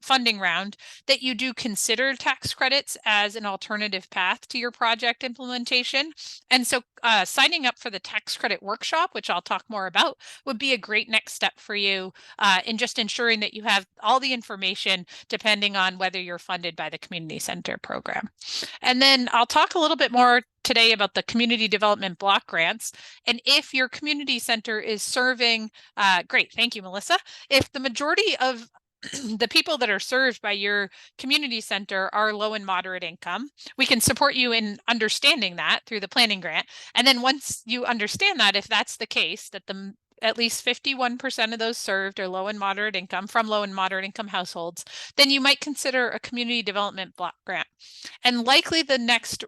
funding round, that you do consider tax credits as an alternative path to your project implementation. And so signing up for the tax credit workshop, which I'll talk more about, would be a great next step for you in just ensuring that you have all the information depending on whether you're funded by the community center program. And then I'll talk a little bit more today about the community development block grants. And if your community center is serving, great, thank you, Melissa. If the majority of the people that are served by your community center are low and moderate income, we can support you in understanding that through the planning grant. And then once you understand that, if that's the case, that at least 51% of those served are low and moderate income from low and moderate income households, then you might consider a community development block grant. And likely the next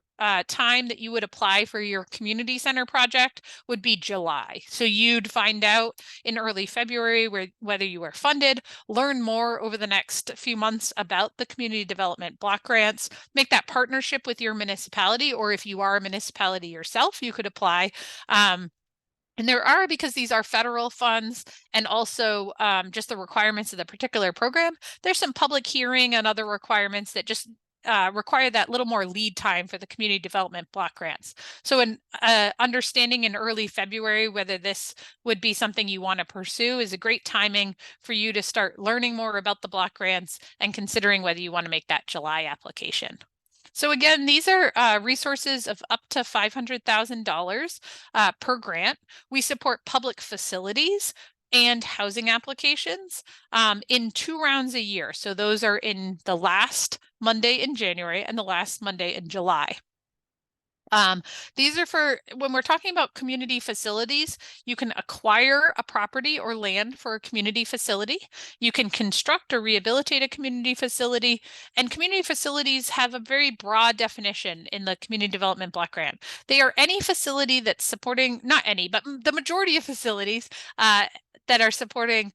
time that you would apply for your community center project would be July. So you'd find out in early February whether you are funded, learn more over the next few months about the community development block grants, make that partnership with your municipality, or if you are a municipality yourself, you could apply. And there are, because these are federal funds and also just the requirements of the particular program, there's some public hearing and other requirements that just require that little more lead time for the community development block grants. So in understanding in early February whether this would be something you want to pursue is a great timing for you to start learning more about the block grants and considering whether you want to make that July application. So again, these are resources of up to $500,000 per grant. We support public facilities and housing applications in 2 rounds a year. So those are in the last Monday in January and the last Monday in July. These are for when we're talking about community facilities, you can acquire a property or land for a community facility. You can construct or rehabilitate a community facility, and community facilities have a very broad definition in the community development block grant. They are any facility that's supporting, not any, but the majority of facilities that are supporting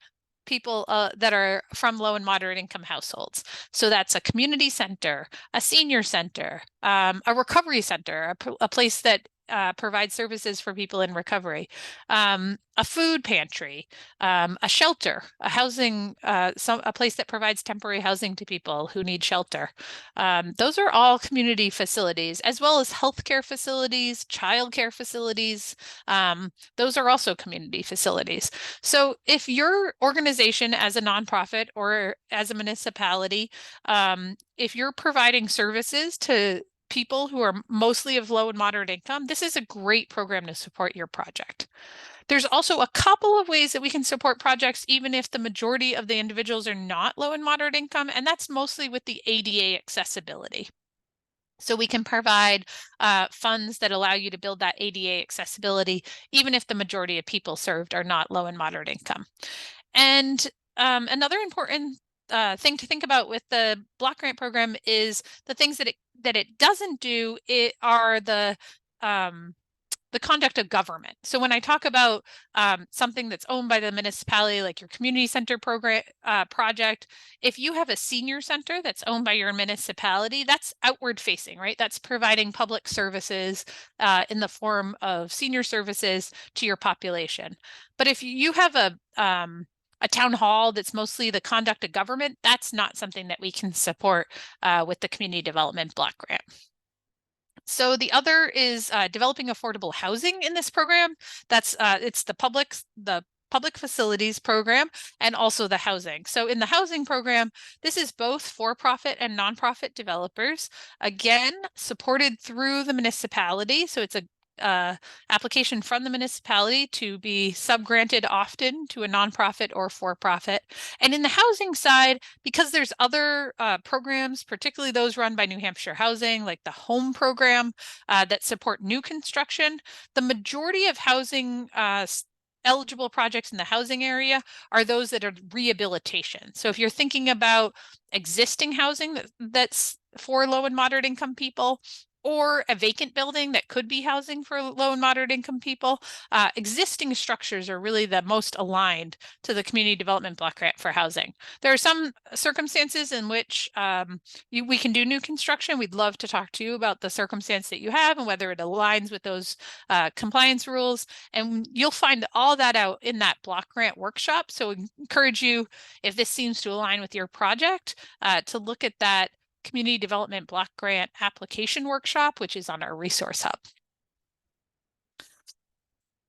people that are from low and moderate income households. So that's a community center, a senior center, a recovery center, a place that provides services for people in recovery, a food pantry, a shelter, a housing, a place that provides temporary housing to people who need shelter. Those are all community facilities, as well as healthcare facilities, childcare facilities. Those are also community facilities. So if your organization as a nonprofit or as a municipality, if you're providing services to people who are mostly of low and moderate income, this is a great program to support your project. There's also a couple of ways that we can support projects even if the majority of the individuals are not low and moderate income, and that's mostly with the ADA accessibility. So we can provide funds that allow you to build that ADA accessibility even if the majority of people served are not low and moderate income. And another important thing to think about with the block grant program is the things that it doesn't do are the conduct of government. So when I talk about something that's owned by the municipality, like your community center program project, if you have a senior center that's owned by your municipality, that's outward facing, right? That's providing public services in the form of senior services to your population. But if you have a town hall that's mostly the conduct of government, that's not something that we can support with the community development block grant. So the other is developing affordable housing in this program. That's it's the public facilities program and also the housing. So in the housing program, this is both for-profit and nonprofit developers, again, supported through the municipality. So it's a application from the municipality to be subgranted often to a nonprofit or for-profit. And in the housing side, because there's other programs, particularly those run by New Hampshire Housing, like the home program that support new construction, the majority of housing eligible projects in the housing area are those that are rehabilitation. So if you're thinking about existing housing that's for low and moderate income people, or a vacant building that could be housing for low and moderate income people, existing structures are really the most aligned to the community development block grant for housing. There are some circumstances in which we can do new construction. We'd love to talk to you about the circumstance that you have and whether it aligns with those compliance rules. And you'll find all that out in that block grant workshop. So we encourage you, if this seems to align with your project, to look at that Community Development Block Grant Application Workshop, which is on our resource hub.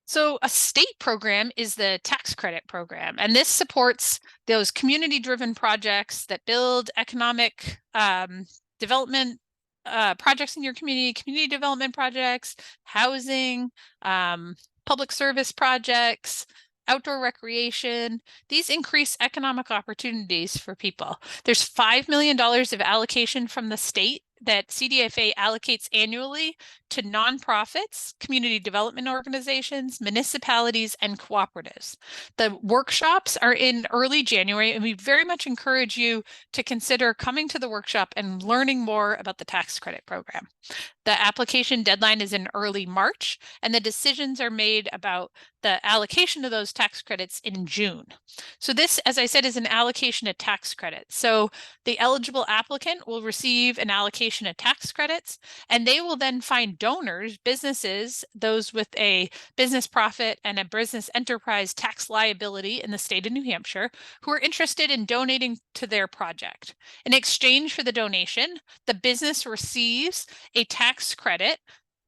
So a state program is the tax credit program, and this supports those community-driven projects that build economic development projects in your community development projects, housing, public service projects, outdoor recreation. These increase economic opportunities for people. There's $5 million of allocation from the state that CDFA allocates annually to nonprofits, community development organizations, municipalities, and cooperatives. The workshops are in early January, and we very much encourage you to consider coming to the workshop and learning more about the tax credit program. The application deadline is in early March, and the decisions are made about the allocation of those tax credits in June. So this, as I said, is an allocation of tax credits. So the eligible applicant will receive an allocation of tax credits, and they will then find donors, businesses, those with a business profit and a business enterprise tax liability in the state of New Hampshire, who are interested in donating to their project. In exchange for the donation, the business receives a tax credit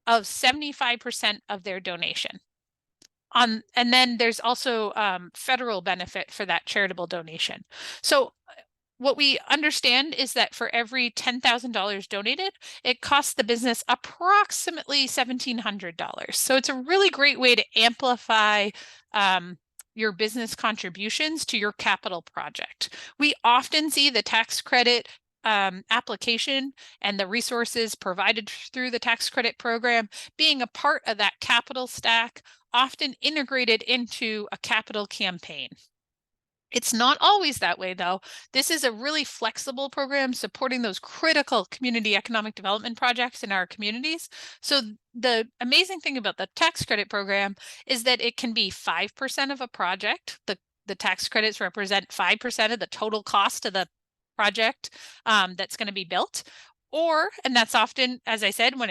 of 75% of their donation. And then there's also federal benefit for that charitable donation. So what we understand is that for every $10,000 donated, it costs the business approximately $1,700. So it's a really great way to amplify your business contributions to your capital project. We often see the tax credit application and the resources provided through the tax credit program being a part of that capital stack, often integrated into a capital campaign. It's not always that way, though. This is a really flexible program supporting those critical community economic development projects in our communities. So the amazing thing about the tax credit program is that it can be 5% of a project. The tax credits represent 5% of the total cost of the project that's going to be built. Or, and that's often, as I said, when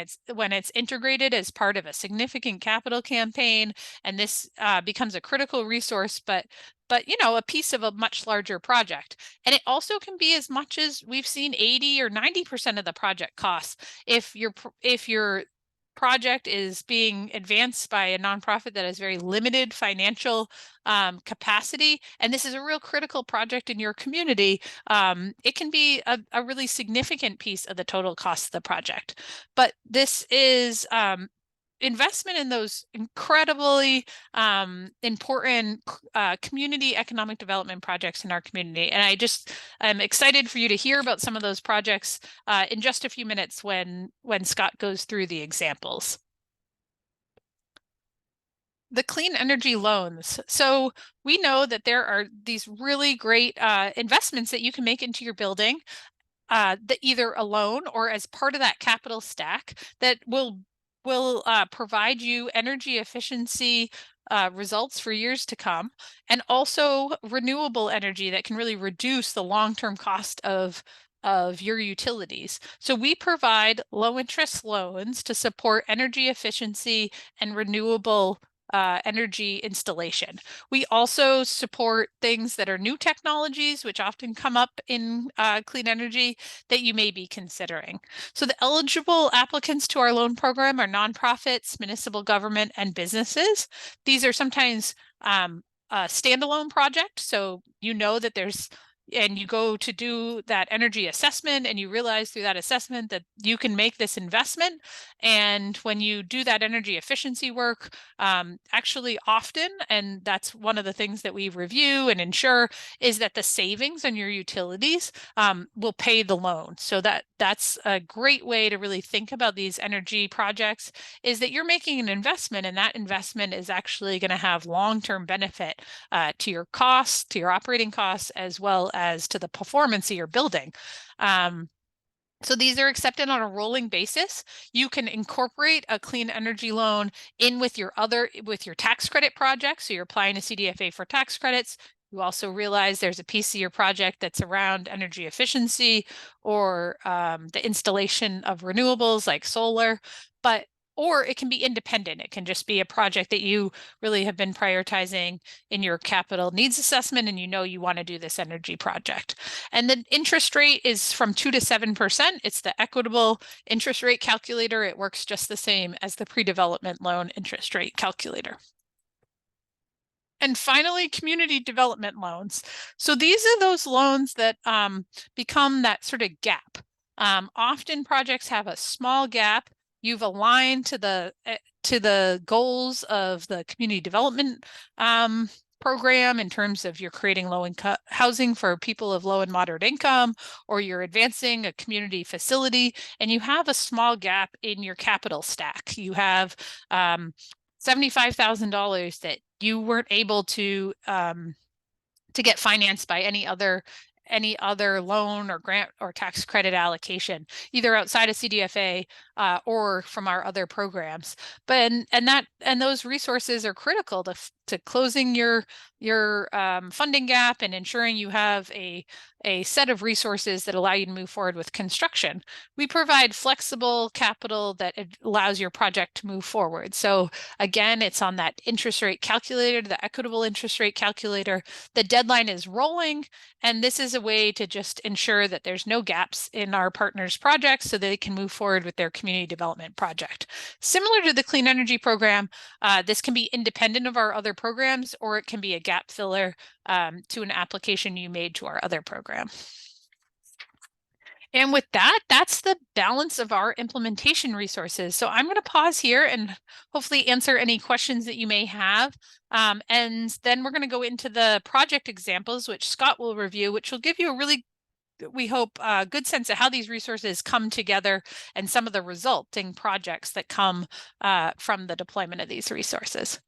it's integrated as part of a significant capital campaign, and this becomes a critical resource, but you know, a piece of a much larger project. And it also can be as much as we've seen 80 or 90% of the project costs. If your project is being advanced by a nonprofit that has very limited financial capacity, and this is a real critical project in your community, it can be a really significant piece of the total cost of the project. But this is investment in those incredibly important community economic development projects in our community. And I'm excited for you to hear about some of those projects in just a few minutes when Scott goes through the examples. The clean energy loans. So we know that there are these really great investments that you can make into your building that either alone or as part of that capital stack that will provide you energy efficiency results for years to come, and also renewable energy that can really reduce the long-term cost of your utilities. So we provide low interest loans to support energy efficiency and renewable energy installation. We also support things that are new technologies, which often come up in clean energy that you may be considering. So the eligible applicants to our loan program are nonprofits, municipal government, and businesses. These are sometimes a standalone project, so you know that there's and you go to do that energy assessment and you realize through that assessment that you can make this investment. And when you do that energy efficiency work, actually often, and that's one of the things that we review and ensure, is that the savings on your utilities will pay the loan. So that's a great way to really think about these energy projects, is that you're making an investment, and that investment is actually going to have long-term benefit to your costs, to your operating costs, as well as to the performance of your building. So these are accepted on a rolling basis. You can incorporate a clean energy loan in with your tax credit projects. So you're applying to CDFA for tax credits. You also realize there's a piece of your project that's around energy efficiency or the installation of renewables like solar, or it can be independent. It can just be a project that you really have been prioritizing in your capital needs assessment, and you know you want to do this energy project. And the interest rate is from 2 to 7%. It's the equitable interest rate calculator. It works just the same as the pre-development loan interest rate calculator. And finally, community development loans. So these are those loans that become that sort of gap. Often projects have a small gap. You've aligned to the goals of the community development program in terms of you're creating low-income housing for people of low and moderate income, or you're advancing a community facility, and you have a small gap in your capital stack. You have $75,000 that you weren't able to get financed by any other loan or grant or tax credit allocation, either outside of CDFA or from our other programs. But and those resources are critical to closing your funding gap and ensuring you have a set of resources that allow you to move forward with construction. We provide flexible capital that allows your project to move forward. So again, it's on that interest rate calculator, the equitable interest rate calculator. The deadline is rolling, and this is a way to just ensure that there's no gaps in our partners' projects so that they can move forward with their community development project. Similar to the Clean Energy Program, this can be independent of our other programs, or it can be a gap filler to an application you made to our other program. And with that, that's the balance of our implementation resources. So I'm going to pause here and hopefully answer any questions that you may have. And then we're going to go into the project examples, which Scott will review, which will give you a really, we hope, a good sense of how these resources come together and some of the resulting projects that come from the deployment of these resources.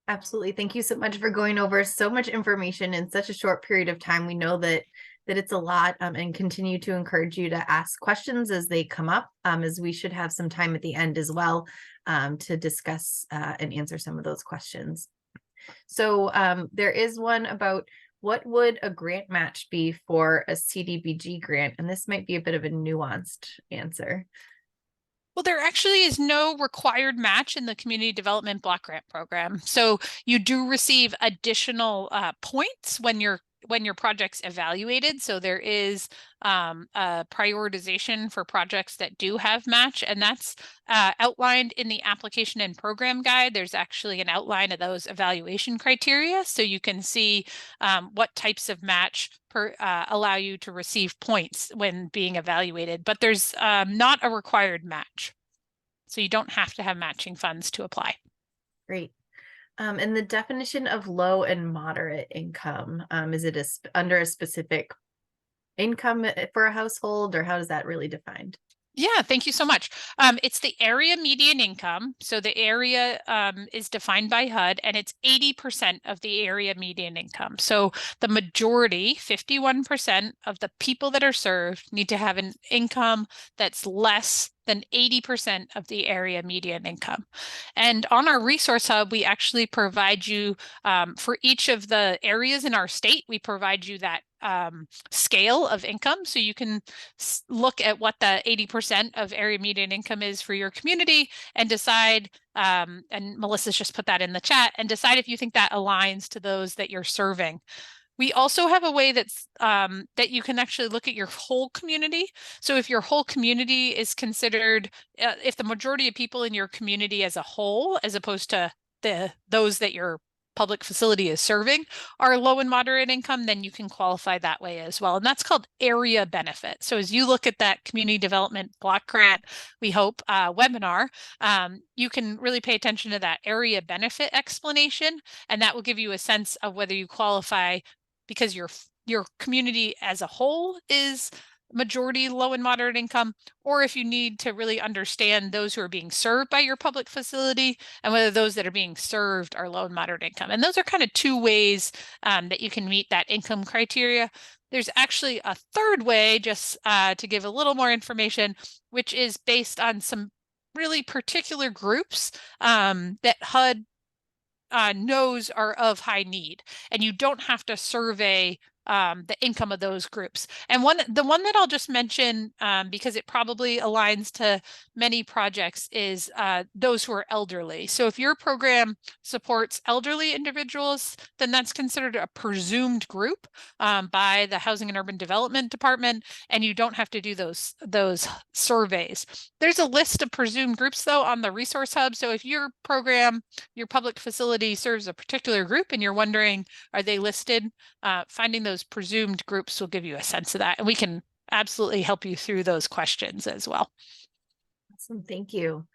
Absolutely. Thank you so much for going over so much information in such a short period of time. We know that it's a lot, and continue to encourage you to ask questions as they come up, as we should have some time at the end as well to discuss and answer some of those questions. So there is one about what would a grant match be for a CDBG grant? And this might be a bit of a nuanced answer. Well, there actually is no required match in the Community Development Block Grant Program. So you do receive additional points when your project's evaluated. So there is a prioritization for projects that do have match, and that's outlined in the application and program guide. There's actually an outline of those evaluation criteria, so you can see what types of match allow you to receive points when being evaluated, but there's not a required match. So you don't have to have matching funds to apply. Great. And the definition of low and moderate income, is it under a specific income for a household, or how is that really defined? Yeah, thank you so much. It's the area median income. So the area is defined by HUD, and it's 80% of the area median income. So the majority, 51% of the people that are served, need to have an income that's less than 80% of the area median income. And on our resource hub, we actually provide you for each of the areas in our state, we provide you that scale of income. So you can look at what the 80% of area median income is for your community and decide, and Melissa's just put that in the chat, and decide if you think that aligns to those that you're serving. We also have a way that's that you can actually look at your whole community. So if your whole community is considered, if the majority of people in your community as a whole, as opposed to those that you're public facility is serving are low and moderate income, then you can qualify that way as well. And that's called area benefit. So as you look at that community development block grant, we hope, webinar, you can really pay attention to that area benefit explanation, and that will give you a sense of whether you qualify because your community as a whole is majority low and moderate income, or if you need to really understand those who are being served by your public facility and whether those that are being served are low and moderate income. And those are kind of two ways that you can meet that income criteria. There's actually a third way, just to give a little more information, which is based on some really particular groups that HUD knows are of high need, and you don't have to survey the income of those groups. And the one that I'll just mention, because it probably aligns to many projects, is those who are elderly. So if your program supports elderly individuals, then that's considered a presumed group by the Housing and Urban Development Department, and you don't have to do those surveys. There's a list of presumed groups though on the Resource Hub. So if your program, your public facility serves a particular group and you're wondering, are they listed? Finding those presumed groups will give you a sense of that. And we can absolutely help you through those questions as well. Awesome, thank you.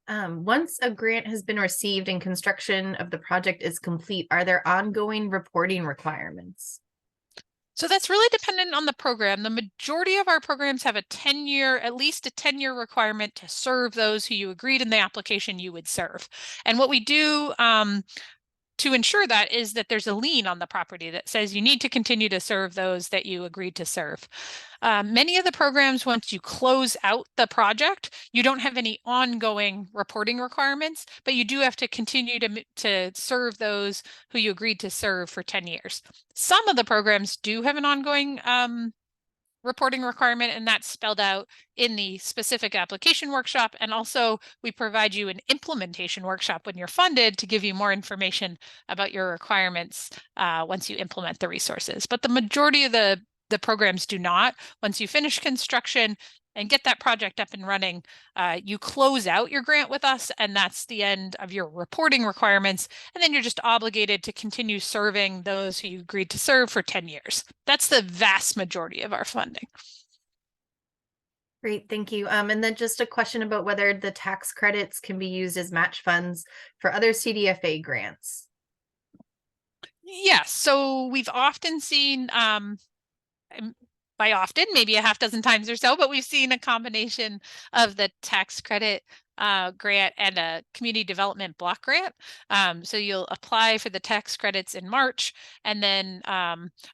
Once a grant has been received and construction of the project is complete, are there ongoing reporting requirements? So that's really dependent on the program. The majority of our programs have a 10-year, at least a 10-year requirement to serve those who you agreed in the application you would serve. And what we do to ensure that is that there's a lien on the property that says you need to continue to serve those that you agreed to serve. Many of the programs, once you close out the project, you don't have any ongoing reporting requirements, but you do have to continue to serve those who you agreed to serve for 10 years. Some of the programs do have an ongoing reporting requirement, and that's spelled out in the specific application workshop. And also we provide you an implementation workshop when you're funded to give you more information about your requirements once you implement the resources. But the majority of the programs do not. Once you finish construction and get that project up and running, you close out your grant with us, and that's the end of your reporting requirements. And then you're just obligated to continue serving those who you agreed to serve for 10 years. That's the vast majority of our funding. Great, thank you. And then just a question about whether the tax credits can be used as match funds for other CDFA grants. Yes, so we've often seen, by often, maybe a half dozen times or so, but we've seen a combination of the tax credit grant and a community development block grant. So you'll apply for the tax credits in March, and then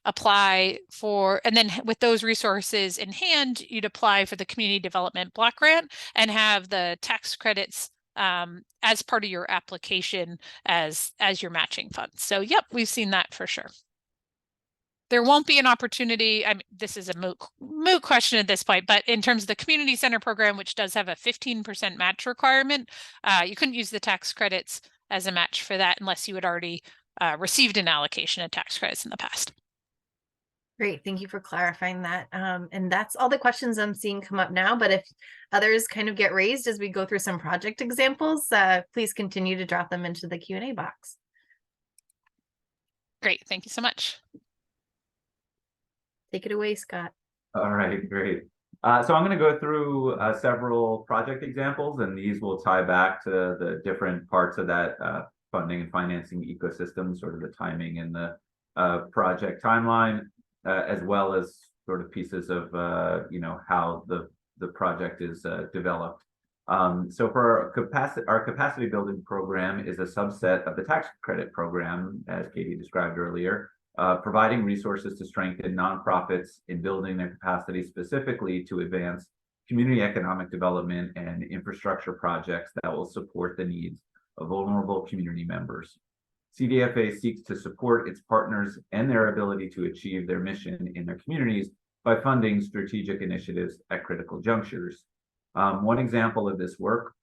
apply for, and then with those resources in hand, you'd apply for the community development block grant and have the tax credits as part of your application as your matching funds. So yep, we've seen that for sure. There won't be an opportunity. I mean, this is a moot question at this point, but in terms of the community center program, which does have a 15% match requirement, you couldn't use the tax credits as a match for that unless you had already received an allocation of tax credits in the past. Great, thank you for clarifying that. And that's all the questions I'm seeing come up now, but if others kind of get raised as we go through some project examples, please continue to drop them into the Q&A box. Great, thank you so much. Take it away, Scott. All right, great. So I'm going to go through several project examples, and these will tie back to the different parts of that funding and financing ecosystem, sort of the timing and the project timeline, as well as sort of pieces of how the project is developed. So for our capacity building program is a subset of the tax credit program, as Katie described earlier. Providing resources to strengthen nonprofits in building their capacity specifically to advance community economic development and infrastructure projects that will support the needs of vulnerable community members. CDFA seeks to support its partners and their ability to achieve their mission in their communities by funding strategic initiatives at critical junctures. One example of this work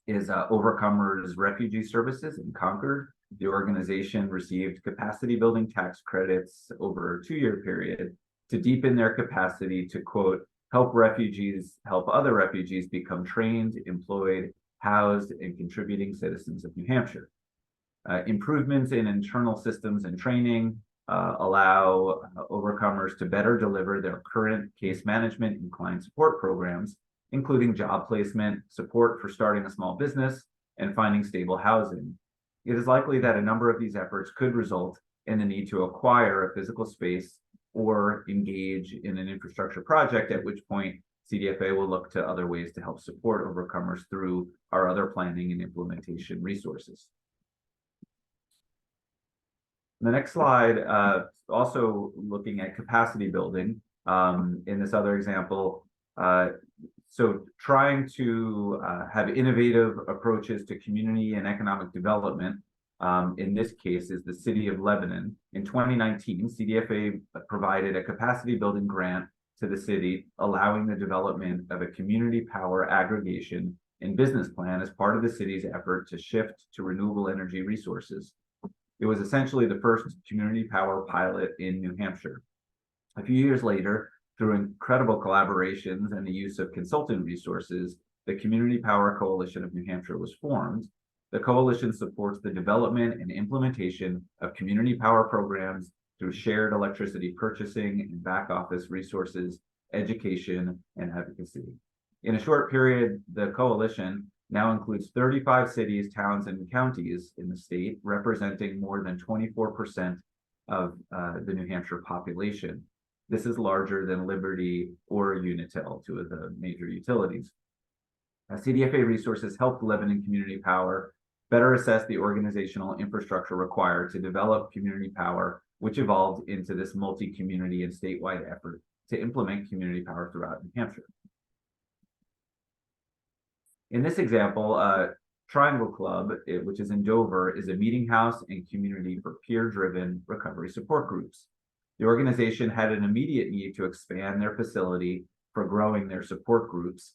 is Overcomers Refugee Services in Concord. The organization received capacity building tax credits over a 2-year period to deepen their capacity to, quote, help other refugees become trained, employed, housed, and contributing citizens of New Hampshire. Improvements in internal systems and training allow overcomers to better deliver their current case management and client support programs, including job placement, support for starting a small business, and finding stable housing. It is likely that a number of these efforts could result in the need to acquire a physical space or engage in an infrastructure project, at which point CDFA will look to other ways to help support overcomers through our other planning and implementation resources. The next slide, also looking at capacity building. In this other example, so trying to have innovative approaches to community and economic development, in this case is the city of Lebanon. In 2019, CDFA provided a capacity building grant to the city, allowing the development of a community power aggregation and business plan as part of the city's effort to shift to renewable energy resources. It was essentially the first community power pilot in New Hampshire. A few years later, through incredible collaborations and the use of consultant resources, the Community Power Coalition of New Hampshire was formed. The coalition supports the development and implementation of community power programs through shared electricity purchasing and back office resources, education, and advocacy. In a short period, the coalition now includes 35 cities, towns, and counties in the state, representing more than 24% of the New Hampshire population. This is larger than Liberty or Unitil, two of the major utilities. CDFA resources helped Lebanon Community Power better assess the organizational infrastructure required to develop community power, which evolved into this multi-community and statewide effort to implement community power throughout New Hampshire. In this example, Triangle Club, which is in Dover, is a meeting house and community for peer-driven recovery support groups. The organization had an immediate need to expand their facility for growing their support groups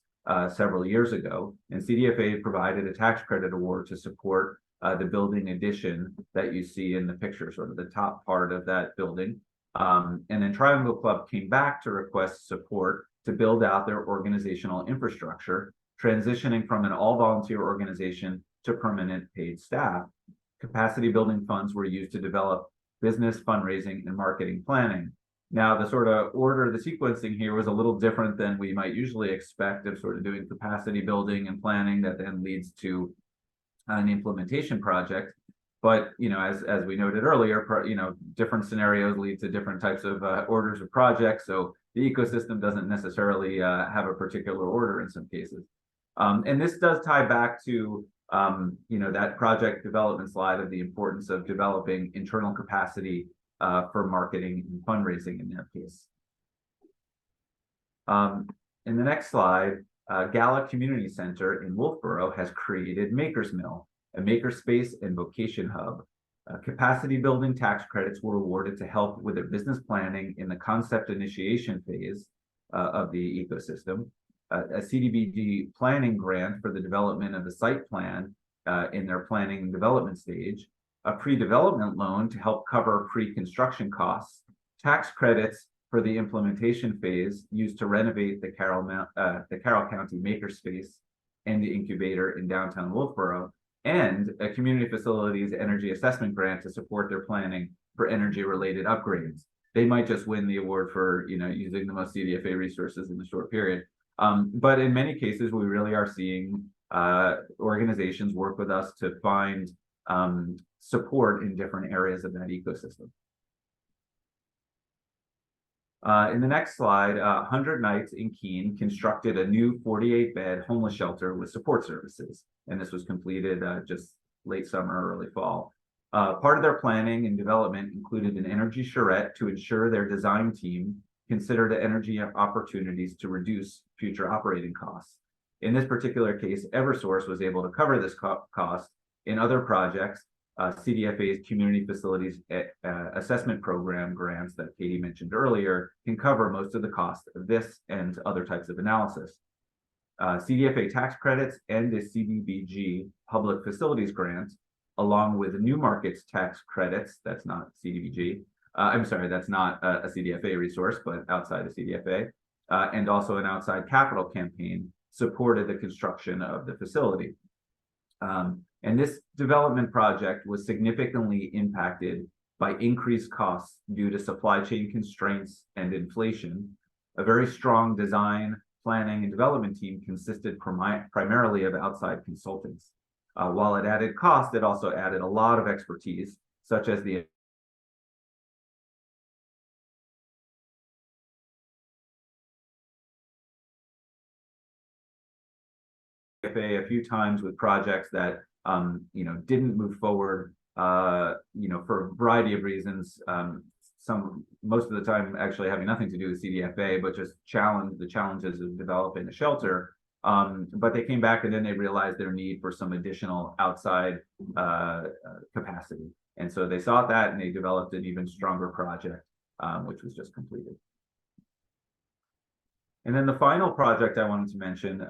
several years ago, and CDFA provided a tax credit award to support the building addition that you see in the picture, sort of the top part of that building. And then Triangle Club came back to request support to build out their organizational infrastructure, transitioning from an all-volunteer organization to permanent paid staff. Capacity building funds were used to develop business, fundraising, and marketing planning. Now, the sort of order, the sequencing here was a little different than we might usually expect of sort of doing capacity building and planning that then leads to an implementation project. But, you know, as we noted earlier, you know, different scenarios lead to different types of orders of projects. So the ecosystem doesn't necessarily have a particular order in some cases. And this does tie back to you know, that project development slide of the importance of developing internal capacity for marketing and fundraising in their case. In the next slide, Gala Community Center in Wolfboro has created Maker's Mill, a makerspace and vocation hub. Capacity building tax credits were awarded to help with their business planning in the concept initiation phase of the ecosystem. A CDBG planning grant for the development of the site plan in their planning and development stage, a pre-development loan to help cover pre-construction costs, tax credits for the implementation phase used to renovate the Carroll County Makerspace and the incubator in downtown Wolfboro, and a community facilities energy assessment grant to support their planning for energy-related upgrades. They might just win the award for, you know, using the most CDFA resources in a short period. But in many cases, we really are seeing organizations work with us to find support in different areas of that ecosystem. In the next slide, 100 Nights in Keene constructed a new 48-bed homeless shelter with support services, and this was completed just late summer, early fall. Part of their planning and development included an energy charrette to ensure their design team considered energy opportunities to reduce future operating costs. In this particular case, Eversource was able to cover this cost. In other projects, CDFA's Community Facilities Assessment Program grants that Katie mentioned earlier can cover most of the cost of this and other types of analysis. CDFA tax credits and the CDBG Public Facilities Grant, along with New Markets tax credits, that's not CDBG, I'm sorry, that's not a CDFA resource, but outside of CDFA, and also an outside capital campaign supported the construction of the facility. And this development project was significantly impacted by increased costs due to supply chain constraints and inflation. A very strong design, planning, and development team consisted primarily of outside consultants. While it added cost, it also added a lot of expertise, such as the CDFA a few times with projects that didn't move forward for a variety of reasons. Most of the time actually having nothing to do with CDFA, but just the challenges of developing a shelter. But they came back and then they realized their need for some additional outside capacity. And so they saw that and they developed an even stronger project, which was just completed. And then the final project I wanted to mention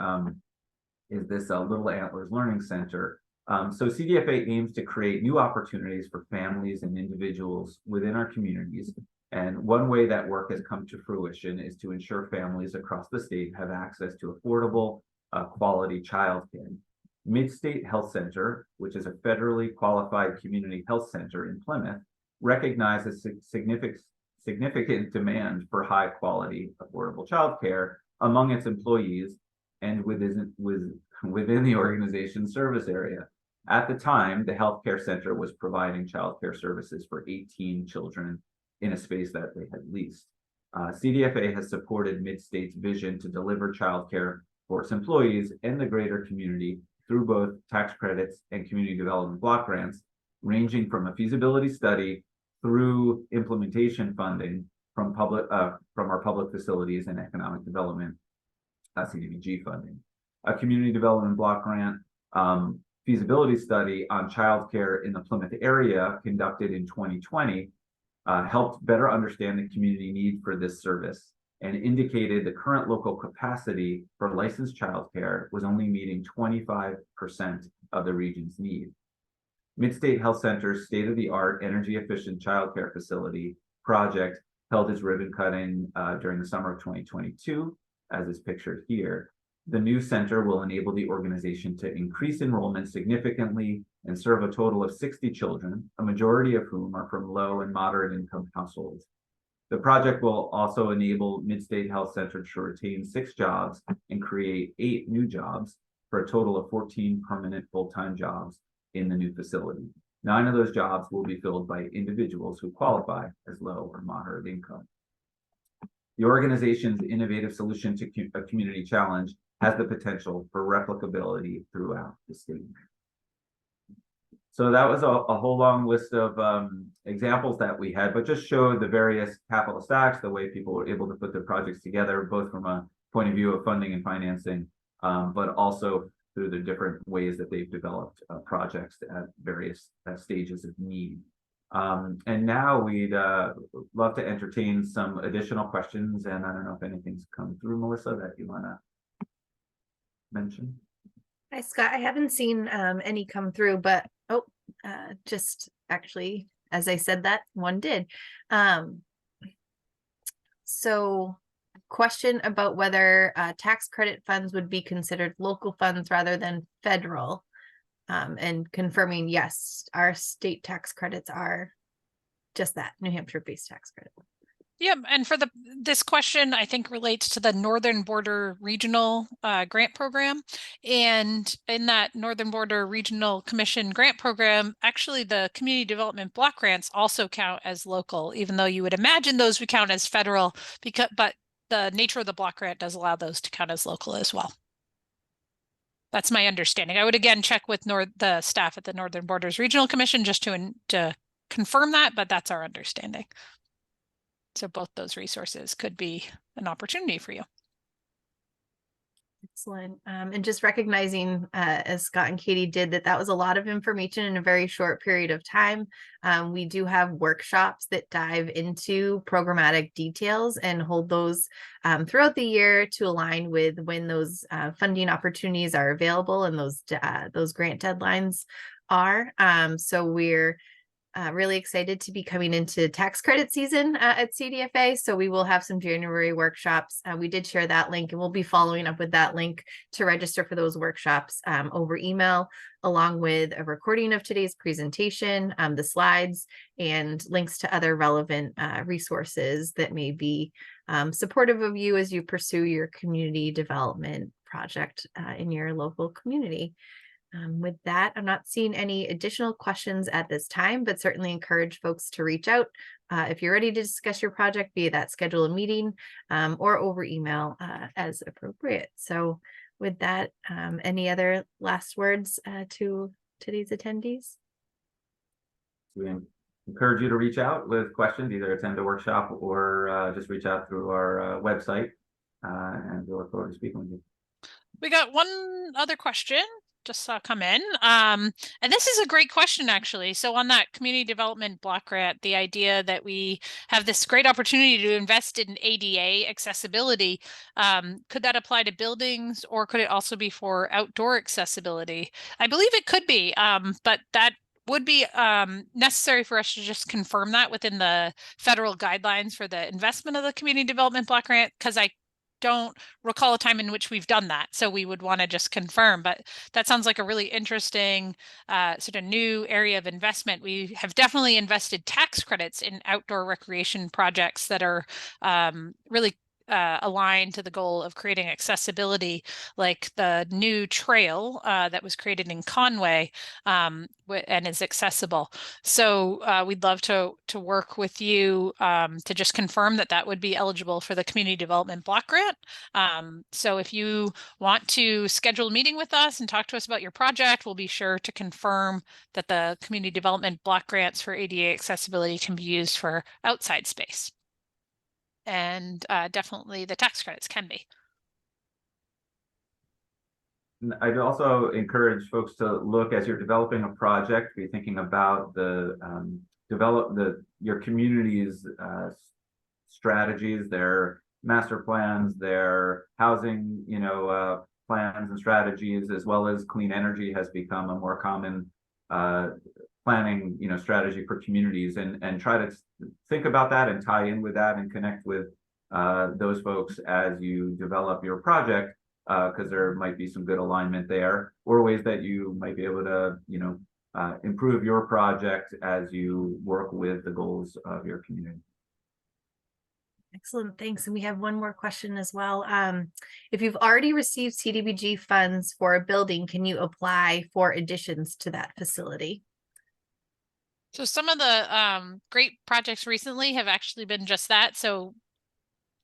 is this Little Antlers Learning Center. So CDFA aims to create new opportunities for families and individuals within our communities. And one way that work has come to fruition is to ensure families across the state have access to affordable, quality childcare. Mid-State Health Center, which is a federally qualified community health center in Plymouth, recognizes significant demand for high quality, affordable childcare among its employees and within the organization's service area. At the time, the healthcare center was providing childcare services for 18 children in a space that they had leased. CDFA has supported Mid-State's vision to deliver childcare for its employees and the greater community through both tax credits and community development block grants, ranging from a feasibility study through implementation funding from our public facilities and economic development CDBG funding. A community development block grant feasibility study on childcare in the Plymouth area conducted in 2020 helped better understand the community need for this service and indicated the current local capacity for licensed childcare was only meeting 25% of the region's need. Mid-State Health Center's state-of-the-art energy-efficient childcare facility project held its ribbon cutting during the summer of 2022, as is pictured here. The new center will enable the organization to increase enrollment significantly and serve a total of 60 children, a majority of whom are from low and moderate income households. The project will also enable Mid-State Health Center to retain 6 jobs and create 8 new jobs for a total of 14 permanent full-time jobs in the new facility. 9 of those jobs will be filled by individuals who qualify as low or moderate income. The organization's innovative solution to a community challenge has the potential for replicability throughout the state. So that was a whole long list of examples that we had, but just showed the various capital stacks, the way people were able to put their projects together, both from a point of view of funding and financing, but also through the different ways that they've developed projects at various stages of need. And now we'd love to entertain some additional questions, and I don't know if anything's come through, Melissa, that you want to mention. Hi, Scott. I haven't seen any come through, but just actually, as I said that, one did. So question about whether tax credit funds would be considered local funds rather than federal, and confirming, yes, our state tax credits are just that, New Hampshire-based tax credit. Yeah, and for this question, I think relates to the Northern Border Regional Grant Program. And in that Northern Border Regional Commission grant program, actually the community development block grants also count as local, even though you would imagine those would count as federal, but the nature of the block grant does allow those to count as local as well. That's my understanding. I would again check with the staff at the Northern Borders Regional Commission just to confirm that, but that's our understanding. So both those resources could be an opportunity for you. Excellent. And just recognizing, as Scott and Katie did, that was a lot of information in a very short period of time. We do have workshops that dive into programmatic details and hold those throughout the year to align with when those funding opportunities are available and those grant deadlines are. So we're really excited to be coming into tax credit season at CDFA. So we will have some January workshops. We did share that link, and we'll be following up with that link to register for those workshops over email, along with a recording of today's presentation, the slides, and links to other relevant resources that may be supportive of you as you pursue your community development project in your local community. With that, I'm not seeing any additional questions at this time, but certainly encourage folks to reach out if you're ready to discuss your project via that schedule a meeting or over email as appropriate. So with that, any other last words to today's attendees? We encourage you to reach out with questions, either attend a workshop or just reach out through our website, and we'll look forward to speaking with you. We got one other question just saw come in. And this is a great question, actually. So on that community development block grant, the idea that we have this great opportunity to invest in ADA accessibility, could that apply to buildings, or could it also be for outdoor accessibility? I believe it could be, but that would be necessary for us to just confirm that within the federal guidelines for the investment of the community development block grant, because I don't recall a time in which we've done that. So we would want to just confirm, but that sounds like a really interesting sort of new area of investment. We have definitely invested tax credits in outdoor recreation projects that are really aligned to the goal of creating accessibility, like the new trail that was created in Conway and is accessible. So we'd love to work with you to just confirm that that would be eligible for the community development block grant. So if you want to schedule a meeting with us and talk to us about your project, we'll be sure to confirm that the community development block grants for ADA accessibility can be used for outside space. And definitely the tax credits can be. I'd also encourage folks to look, as you're developing a project, be thinking about the your community's strategies, their master plans, their housing, plans and strategies, as well as clean energy has become a more common planning, strategy for communities, and try to think about that and tie in with that and connect with those folks as you develop your project, because there might be some good alignment there, or ways that you might be able to, improve your project as you work with the goals of your community. Excellent, thanks. And we have one more question as well. If you've already received CDBG funds for a building, can you apply for additions to that facility? So some of the great projects recently have actually been just that. So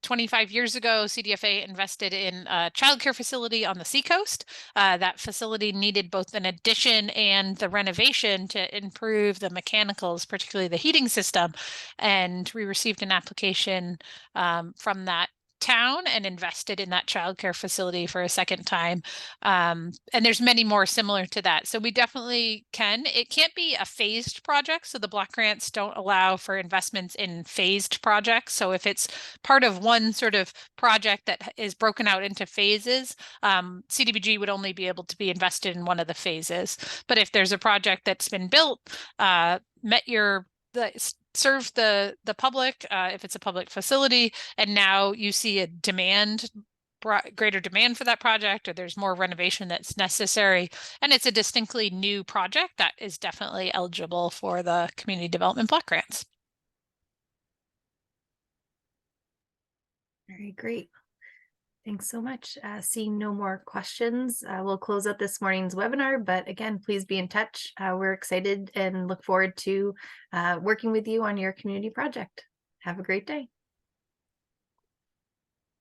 25 years ago, CDFA invested in a childcare facility on the seacoast. That facility needed both an addition and the renovation to improve the mechanicals, particularly the heating system. And we received an application from that town and invested in that childcare facility for a second time. And there's many more similar to that. So we definitely can. It can't be a phased project. So the block grants don't allow for investments in phased projects. So if it's part of one sort of project that is broken out into phases, CDBG would only be able to be invested in one of the phases. But if there's a project that's been built, serve the public, if it's a public facility, and now you see a greater demand for that project, or there's more renovation that's necessary, and it's a distinctly new project, that is definitely eligible for the community development block grants. Very great. Thanks so much. Seeing no more questions, we'll close out this morning's webinar, but again, please be in touch. We're excited and look forward to working with you on your community project. Have a great day.